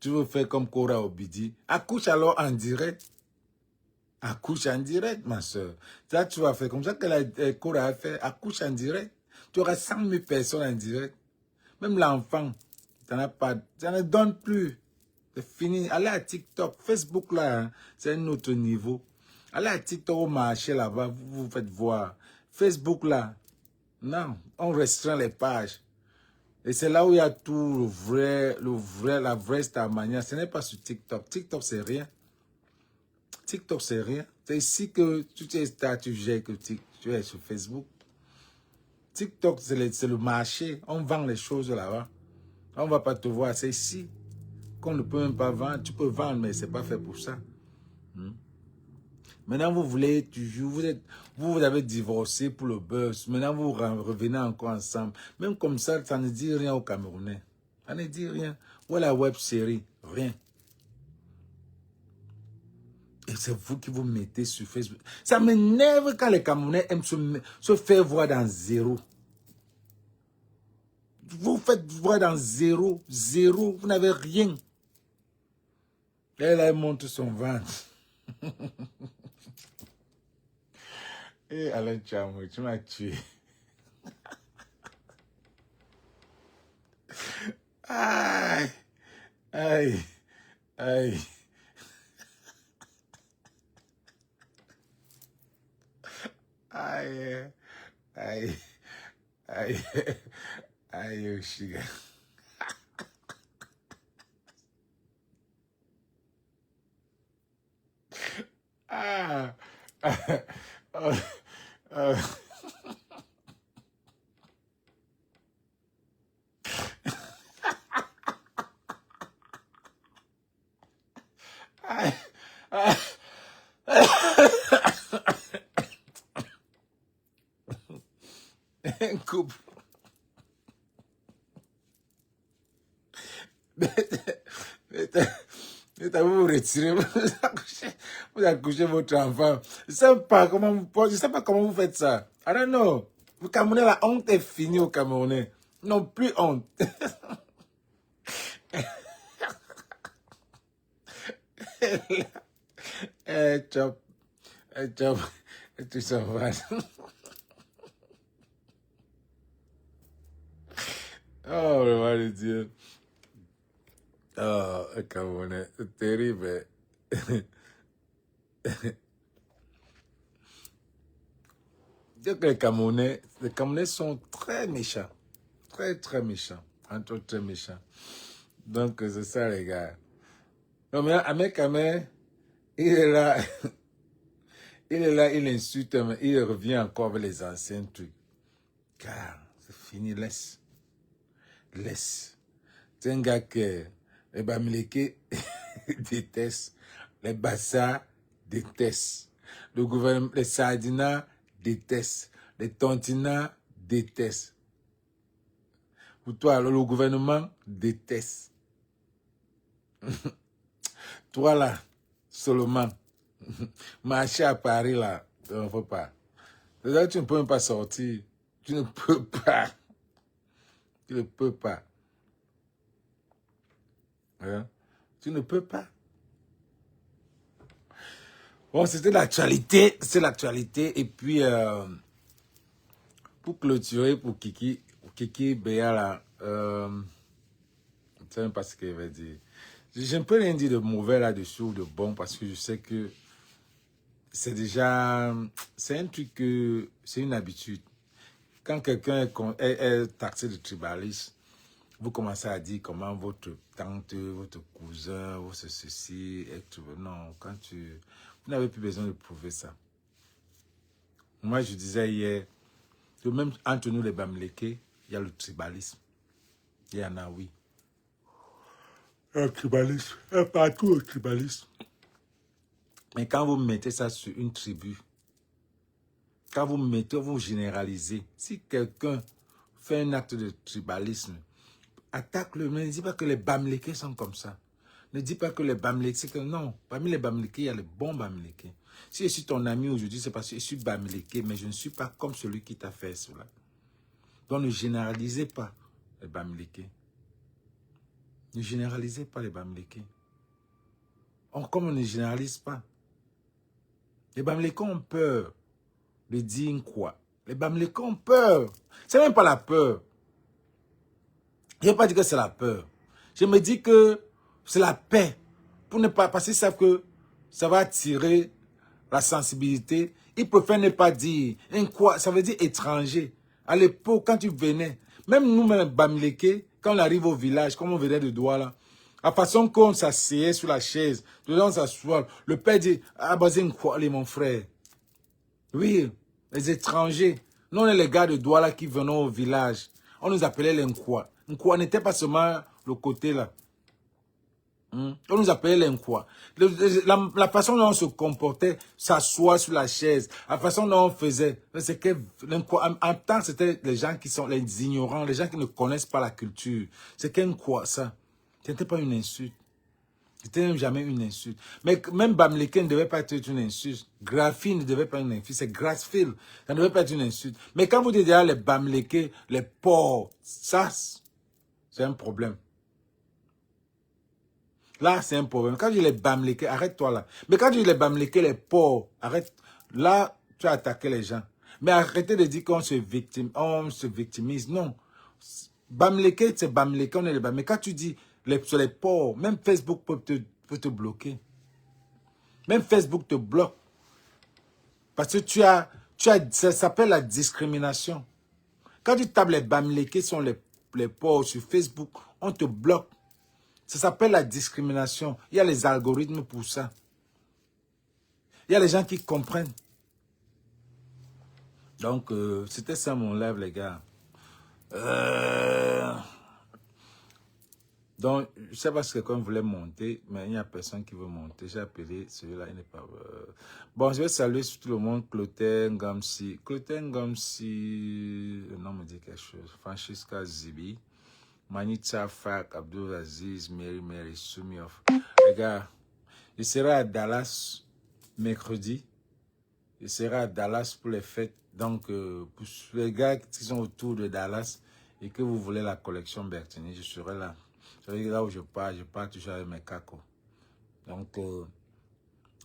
Tu veux faire comme Cora Obidi. Accouche alors en direct. Accouche en direct, ma soeur. Ça, tu vas faire comme ça que Cora a fait. Accouche en direct. Tu auras 100 000 personnes en direct. Même l'enfant, tu n'en as pas. Tu ne donnes plus. C'est fini. Allez à TikTok. Facebook, là, hein, c'est un autre niveau. Allez à TikTok au marché là-bas. Vous vous faites voir. Facebook, là, non. On restreint les pages. Et c'est là où il y a tout la vraie Starmania. Ce n'est pas sur TikTok. TikTok, c'est rien. TikTok, c'est rien. C'est ici que tu es statut, que tu es sur Facebook. TikTok, c'est le marché. On vend les choses là-bas. On ne va pas te voir. C'est ici qu'on ne peut même pas vendre. Tu peux vendre, mais ce n'est pas fait pour ça. Maintenant, vous voulez toujours... Vous avez divorcé pour le buzz. Maintenant, vous revenez encore ensemble. Même comme ça, ça ne dit rien aux Camerounais. Ça ne dit rien. Ou la web série. Rien. Et c'est vous qui vous mettez sur Facebook. Ça m'énerve quand les Camerounais aiment se faire voir dans 0. Vous faites voir dans 0. Vous n'avez rien. Et là, elle montre son ventre. Et Alain Chamou, tu m'as tué. Aïe. Aïe. Aïe. Aïe. Aïe. Aïe. Aïe, Oshiga. Ah. Oh. Oh. Aïe. Ah. Un couple. Vous vous retirez, vous accouchez votre enfant. Je ne sais pas comment vous faites ça. I don't know. Au Camerounais, la honte est finie au Camerounais. Non, plus honte. Chop. Chop. Tu s'en vas. Oh, le roi de Dieu. Oh, le Camerounais, c'est terrible. Donc les Camerounais sont très méchants. Très, très méchants. Entre autres, très méchants. Donc, c'est ça, les gars. Non, mais Amer Kamer, il est là. Il est là, il insulte, mais il revient encore avec les anciens trucs. Car, c'est fini, laisse. Laisse. C'est un gars que les Bamileke détestent. Les Bassa détestent. Le gouvernement, les Sardinas détestent. Les Tontinas détestent. Pour toi, le gouvernement déteste. Toi là, Solomon, marcher à Paris là, tu ne peux pas. Déjà, tu ne peux même pas sortir. Tu ne peux pas. Tu ne peux pas. Hein? Tu ne peux pas. Bon, c'était l'actualité. C'est l'actualité. Et puis, pour clôturer, pour Kiki Béa là, je ne sais même pas ce qu'elle va dire. Je ne peux rien dire de mauvais là-dessus ou de bon parce que je sais que c'est déjà, c'est un truc que, c'est une habitude. Quand quelqu'un est taxé de tribalisme, vous commencez à dire comment votre tante, votre cousin, votre ceci, non, vous n'avez plus besoin de prouver ça. Moi, je disais hier, que même entre nous les Bamileke, il y a le tribalisme. Il y en a, oui. Le tribalisme, il y a partout le tribalisme. Mais quand vous mettez ça sur une tribu, quand vous généralisez, si quelqu'un fait un acte de tribalisme, attaque-le, mais ne dis pas que les Bamileke sont comme ça. Ne dis pas que les Bamileke, c'est que non. Parmi les Bamileke, il y a les bons Bamileke. Si je suis ton ami aujourd'hui, c'est parce que je suis Bamileke, mais je ne suis pas comme celui qui t'a fait cela. Donc ne généralisez pas les Bamileke. Ne généralisez pas les Bamileke. Comme on ne généralise pas. Les Bamileke ont peur de dire quoi. Les Bamileke ont peur. C'est même pas la peur. Je ne vais pas dire que c'est la peur. Je me dis que c'est la paix. Pour ne pas, parce qu'ils savent que ça va attirer la sensibilité. Ils préfèrent ne pas dire. Quoi, ça veut dire étranger. À l'époque, quand tu venais, même nous-mêmes, Bamileke, quand on arrive au village, comme on venait de Douala, la façon qu'on s'asseyait sur la chaise, dedans s'asseoir, le père dit, ah, Bazin Kwali, mon frère. Oui, les étrangers. Nous, on est les gars de Douala qui venaient au village. On nous appelait les Nkwa. Nkwa n'était pas seulement le côté là. On nous appelait les Nkwa. La façon dont on se comportait, s'asseoir sur la chaise, la façon dont on faisait, c'est que en temps, c'était les gens qui sont les ignorants, les gens qui ne connaissent pas la culture. C'est qu'un quoi ça. Ce n'était pas une insulte. C'était même jamais une insulte. Mais même Bamileke ne devait pas être une insulte. Graphie ne devait pas être une insulte. C'est Grassfield. Ça ne devait pas être une insulte. Mais quand vous dites déjà les Bamileke, les porcs, ça, c'est un problème. Là, c'est un problème. Quand je dis les Bamileke, arrête-toi là. Mais quand je dis les Bamileke, les porcs, arrête. Là, tu as attaqué les gens. Mais arrêtez de dire qu'on se victimise. Non. Bamileke, c'est Bamileke, on est les Bamileke. Mais quand tu dis sur les porcs, même Facebook peut te bloquer. Même Facebook te bloque. Parce que ça s'appelle la discrimination. Quand tu tapes les Bamileke sont les porcs sur Facebook, on te bloque. Ça s'appelle la discrimination. Il y a les algorithmes pour ça. Il y a les gens qui comprennent. Donc, c'était ça mon live, les gars. Donc, je ne sais pas si quelqu'un voulait monter, mais il n'y a personne qui veut monter. J'ai appelé celui-là, il n'est pas... Bon, je vais saluer tout le monde. Clotaire Ngamsi. Clotaire Ngamsi, le nom me dit quelque chose. Francesca Zibi. Manita Fak, Abdul Aziz, Mary, Sumioff. Les gars, je serai à Dallas mercredi. Je serai à Dallas pour les fêtes. Donc, pour les gars qui sont autour de Dallas et que vous voulez la collection Bertini, je serai là. Vous savez, là où je pars toujours avec mes cacos. Donc,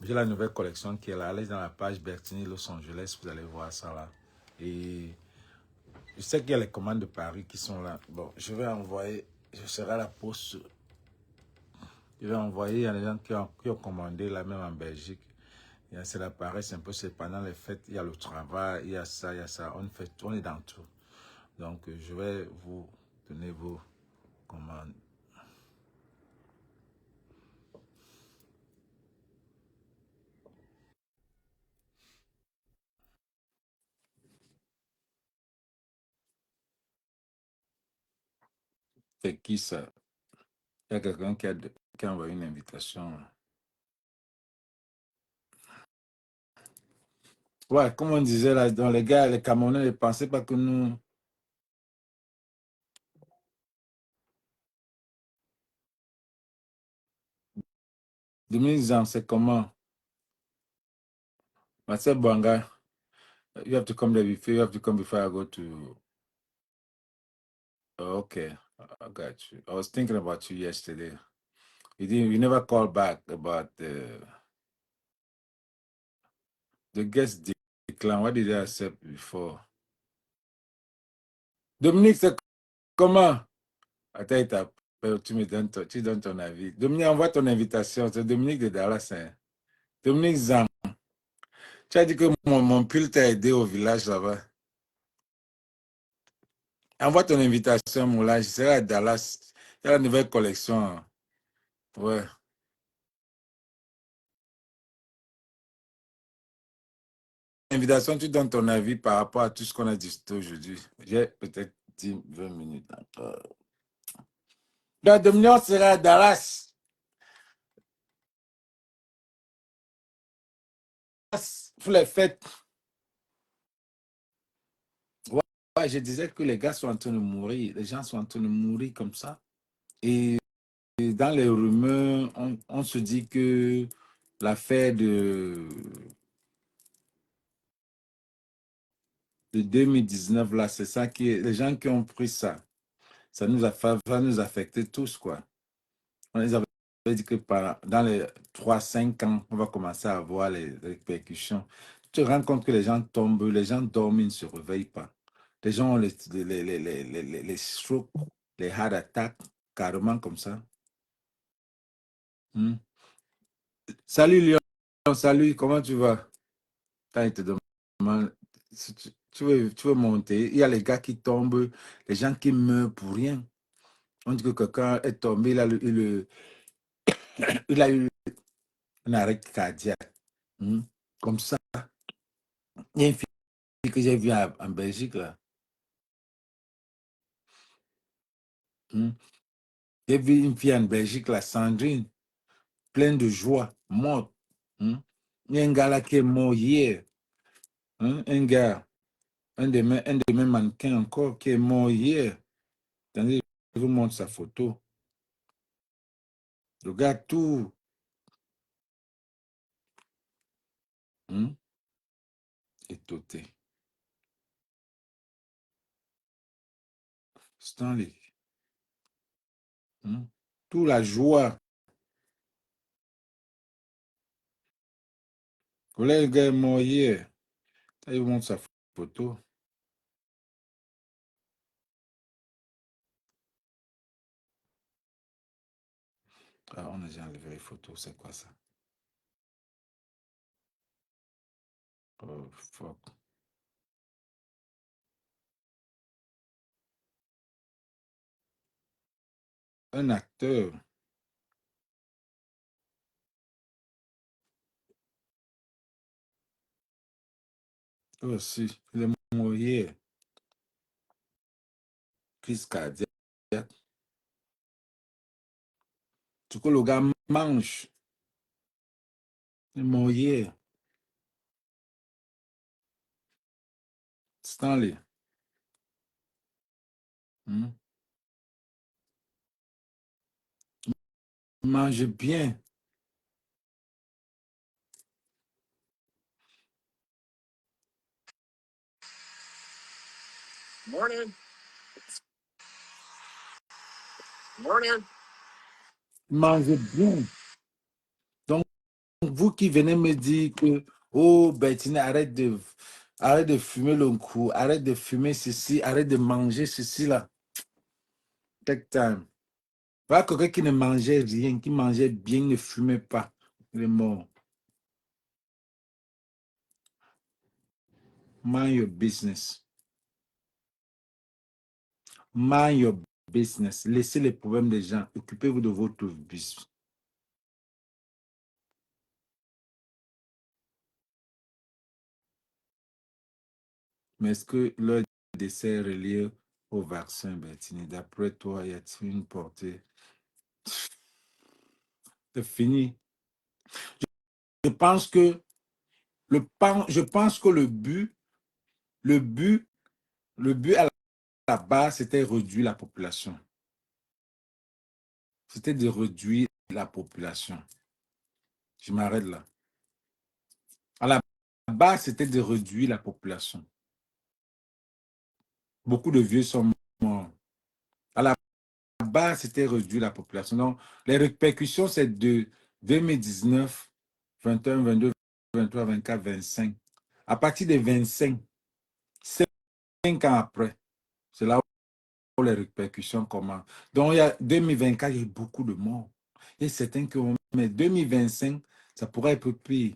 j'ai la nouvelle collection qui est là. Allez dans la page Bertini Los Angeles, vous allez voir ça là. Et je sais qu'il y a les commandes de Paris qui sont là. Bon, je vais envoyer, je serai à la poste. Je vais envoyer, il y a des gens qui ont commandé là même en Belgique. C'est la paresse un peu, c'est pendant les fêtes, il y a le travail, il y a ça. On est dans tout. Donc, je vais vous donner vos commandes. C'est qui ça? Il y a quelqu'un qui a envoyé une invitation. Ouais, comme on disait là, dans les gars, les Camerounais ne pensaient pas que nous. Dominique Zan, c'est comment? Marcel Bouanga, you have to come there before, you have to come before I go to. Oh, okay, I got you. I was thinking about you yesterday. You never called back about the guest decline. What did I accept before? Dominique, c'est comment? Attends, tu donnes ton avis. Dominique, envoie ton invitation. C'est Dominique de Dallas. Hein. Dominique Zam. Tu as dit que mon pull t'a aidé au village là-bas. Envoie ton invitation, mon là. Je serai à Dallas. Il y a la nouvelle collection. Hein. Ouais. Invitation, tu donnes ton avis par rapport à tout ce qu'on a discuté aujourd'hui. J'ai peut-être 10, 20 minutes encore. Donc, Dominique, on sera à Dallas. Pour les fêtes. Ouais, ouais, je disais que les gars sont en train de mourir. Les gens sont en train de mourir comme ça. Et dans les rumeurs, on se dit que l'affaire de 2019, là, c'est ça qui est. Les gens qui ont pris ça, ça nous a va nous affecter tous, quoi. On les avait dit que dans les 3 5 ans, on va commencer à voir les répercussions. Tu te rends compte que les gens tombent, les gens dorment, ils ne se réveillent pas. Les gens ont les strokes, les heart attacks, carrément comme ça. Hmm. Salut Lyon, salut, comment tu vas? Quand il te demande si tu veux monter, il y a les gars qui tombent, les gens qui meurent pour rien. On dit que quelqu'un est tombé, il a eu un arrêt cardiaque. Hmm. Comme ça. Il y a une fille que j'ai vue en Belgique, là. Hmm. J'ai vu une fille en Belgique, là, Sandrine, pleine de joie, morte. Hmm. Il y a un gars là qui est mort hier. Hein. Un gars, un de mes mannequins encore, qui est mort hier. Attendez, je vous montre sa photo. Le gars, tout. Hmm. Étouté. Stanley. Hmm. Tout la joie. Voilà, le gars est mort hier. Je vous montre sa photo. Ah, on a déjà enlevé les photos, c'est quoi ça? Oh, fuck. Un acteur. Aussi, il est mort hier. Crise cardiaque. Tu que le gars mange. Il est mort hier. Stanley. Hmm. Il mange bien. Morning. Morning. Il mange bien. Donc, vous qui venez me dire que, oh, Bettine, arrête de fumer le coup, arrête de fumer ceci, arrête de manger ceci là. Take time. Voilà quelqu'un qui ne mangeait rien, qui mangeait bien, ne fumait pas. Il est mort. Mind your business. Mind your business. Laissez les problèmes des gens. Occupez-vous de votre business. Mais est-ce que leur décès est relié au vaccin, Bettine? D'après toi, y a-t-il une portée? C'est fini. Je pense que Je pense que le but à la base, c'était réduire la population. C'était de réduire la population. Je m'arrête là. À la base, c'était de réduire la population. Beaucoup de vieux sont morts. À la base, c'était réduire la population. Donc, les répercussions, c'est de 2019, 21, 22, 23, 24, 25. À partir de 25, 5 ans après, c'est là où les répercussions commencent. Donc, il y a 2024, il y a eu beaucoup de morts. Il y a certains qui ont... Mais 2025, ça pourrait être pire.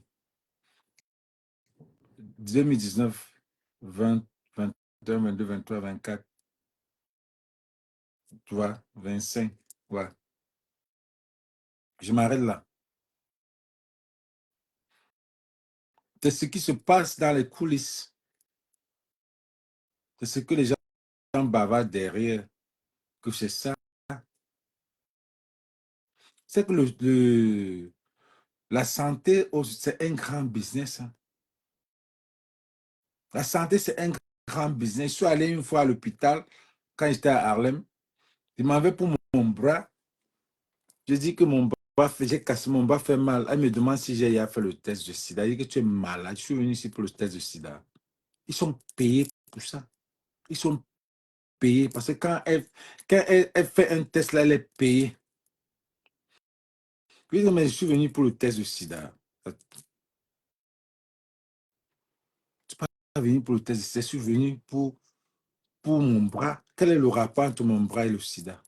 2019, 20, 21, 22, 23, 24, tu vois, 25. Ouais. Je m'arrête là. C'est ce qui se passe dans les coulisses. C'est ce que les gens bavardent derrière. Que c'est ça. C'est que la santé, c'est un grand business. Hein. La santé, c'est un grand business. Je suis allé une fois à l'hôpital quand j'étais à Harlem. Il m'avait pour mon bras. Je dis que mon bras, j'ai cassé mon bras, fait mal. Elle me demande si j'ai fait le test de sida. Elle dit que tu es malade. Je suis venu ici pour le test de sida. Ils sont payés pour ça. Ils sont payés parce que quand elle fait un test, là, elle est payée. Je dis, mais je suis venu pour le test de sida. Je ne suis pas venu pour le test de sida. Je suis venu pour mon bras. Quel est le rapport entre mon bras et le sida?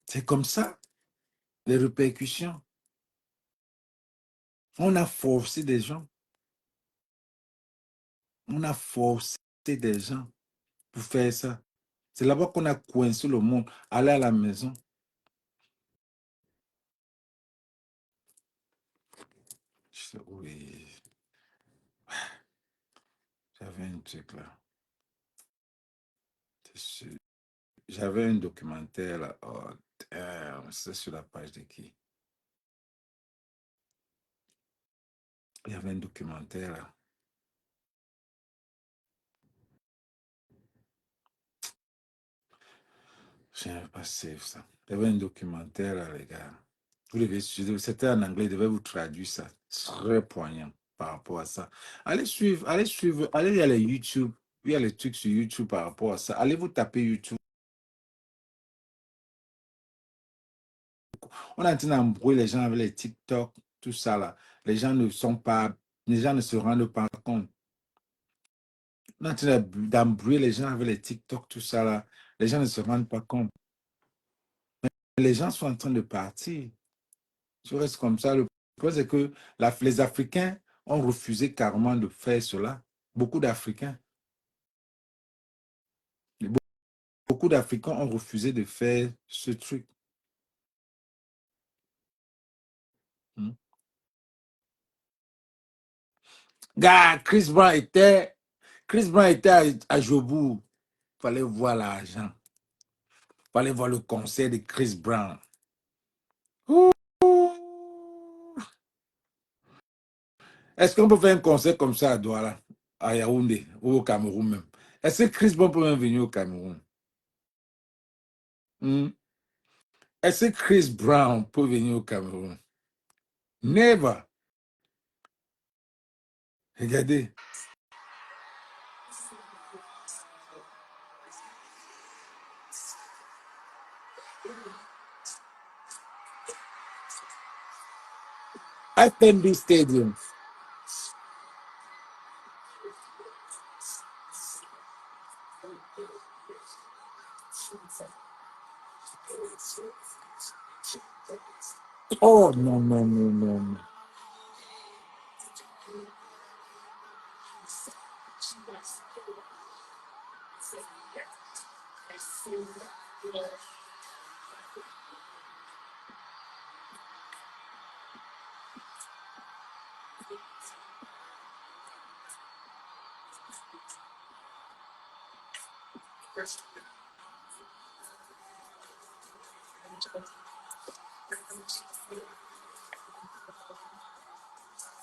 C'est comme ça, les répercussions. On a forcé des gens. On a forcé des gens pour faire ça. C'est là-bas qu'on a coincé le monde. Aller à la maison. Oui, j'avais un truc là. J'avais un documentaire là. Oh, c'est sur la page de qui? Il y avait un documentaire là. Je n'avais pas save ça. Il y avait un documentaire là, les gars. Vous devez suivre. C'était en anglais, je devais vous traduire ça. Très poignant par rapport à ça. Allez suivre, allez, il y a les YouTube. Il y a les trucs sur YouTube par rapport à ça. Allez vous taper YouTube. On est en train d'embrouiller les gens avec les TikTok, tout ça là. Les gens ne se rendent pas compte. On est en train d'embrouiller les gens avec les TikTok, tout ça là. Les gens ne se rendent pas compte. Les gens sont en train de partir. Je reste comme ça. Le problème, c'est que les Africains ont refusé carrément de faire cela. Beaucoup d'Africains. Beaucoup d'Africains ont refusé de faire ce truc. Hmm. Gars, Chris Brown était à Jobourg. Il fallait voir l'argent. Il fallait voir le concert de Chris Brown. Ouh. Est-ce qu'on peut faire un concert comme ça à Douala, à Yaoundé, ou au Cameroun même? Est-ce que Chris Brown peut même venir au Cameroun? Hmm? Est-ce que Chris Brown peut venir au Cameroun? Never. Regardez. FNB Stadium. Oh non, non, non, non.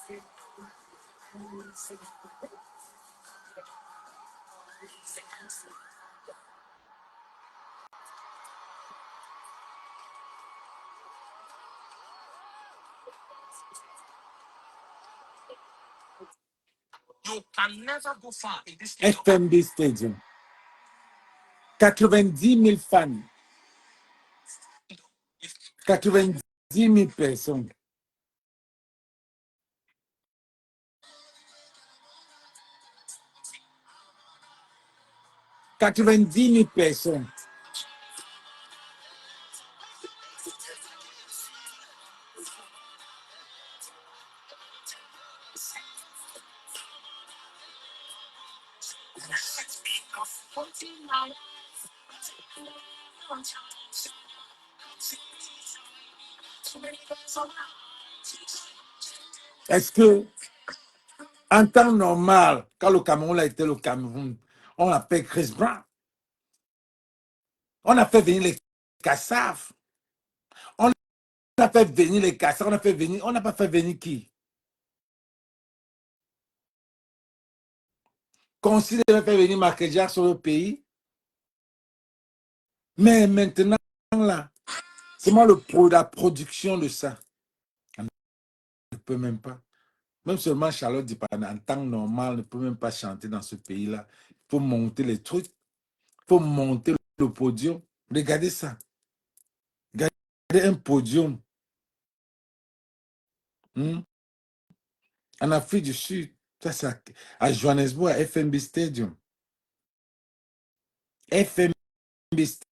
You can never go far in this FMB Stadium. 90 000 fans. 90 000 personnes. $90 000 personnes. Est-ce que, en temps normal, quand le Cameroun a été le Cameroun, on appelle Chris Brown. On a fait venir les Kassav. On a fait venir les Kassav. On n'a pas fait venir qui? Considère faire venir Michael Jackson sur le pays. Mais maintenant, là, c'est moi la production de ça. On ne peut même pas. Même seulement Charlotte Dipana, en temps normal, ne peut même pas chanter dans ce pays-là. Il faut monter les trucs. Il faut monter le podium. Regardez ça. Regardez un podium. En Afrique du Sud. Ça, c'est à Johannesburg, à FMB Stadium. FMB Stadium.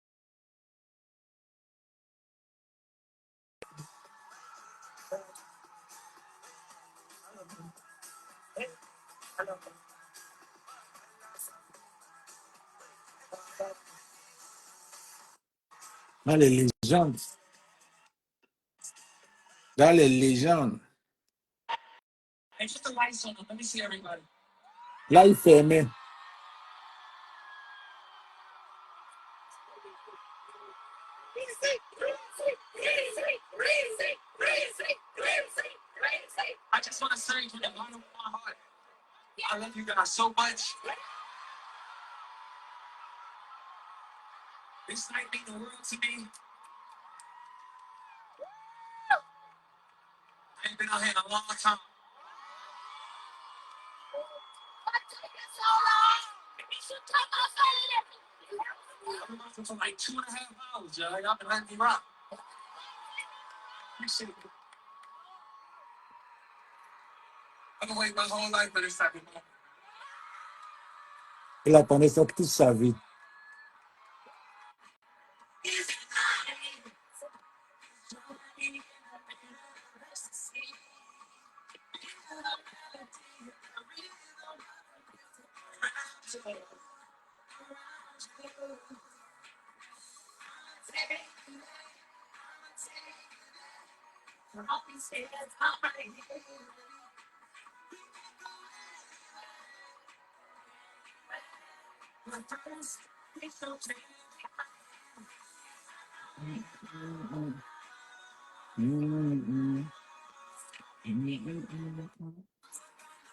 Dans les légendes. Dans les légendes. Là, il fermait. I just want to say from the bottom of my heart, I love you guys so much. This night means the world to me. I ain't been out here in a long time. I've been out for like 2.5 hours, y'all. Y'all been letting me rock. Appreciate it. I've been waiting my whole life for this type of moment. Il attendait ça toute sa vie.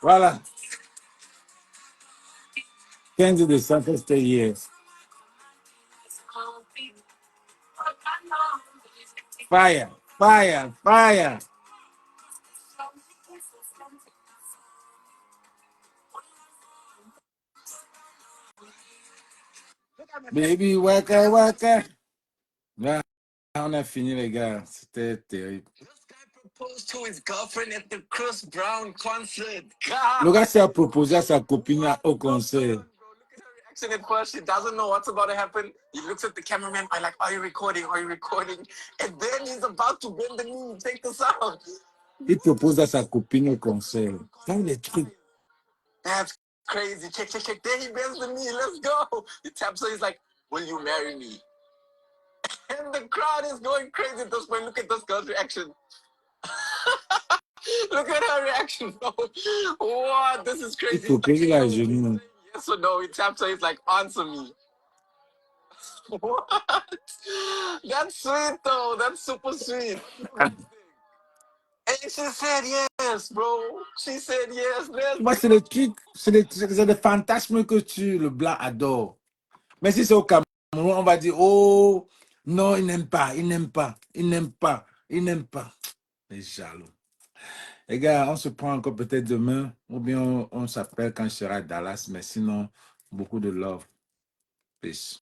Voilà. 15 décembre, c'était hier. Fire, fire, fire. Baby, waka, waka. Là, on a fini, les gars. C'était terrible. This guy proposed to his girlfriend at the Chris Brown concert. Le gars s'est proposé à sa copine au concert. Look at her reaction at first. She doesn't know what's about to happen. He looks at the cameraman. I'm like, are you recording? Are you recording? And then he's about to bend the knee. Take this out. Il propose à sa copine au concert. Quand les trucs. That's crazy. Check, check, check. There he bends the knee. Let's go. He taps her. He's like, will you marry me? And the crowd is going crazy at this point. Look at this girl's reaction. Look at her reaction. What? This is crazy. Il faut payer la genou. Yes or no? He taps her. He's like, answer me. What? That's sweet though. That's super sweet. Hey, And she said yes, bro. She said yes. Let's Moi, c'est le truc, c'est des fantasmes que le blanc adore. Mais si c'est au Cameroun, on va dire, oh, non, il n'aime pas, il n'aime pas, il n'aime pas, il n'aime pas. Les jaloux. Les gars, on se prend encore peut-être demain, ou bien on s'appelle quand je serai à Dallas, mais sinon, beaucoup de love. Peace.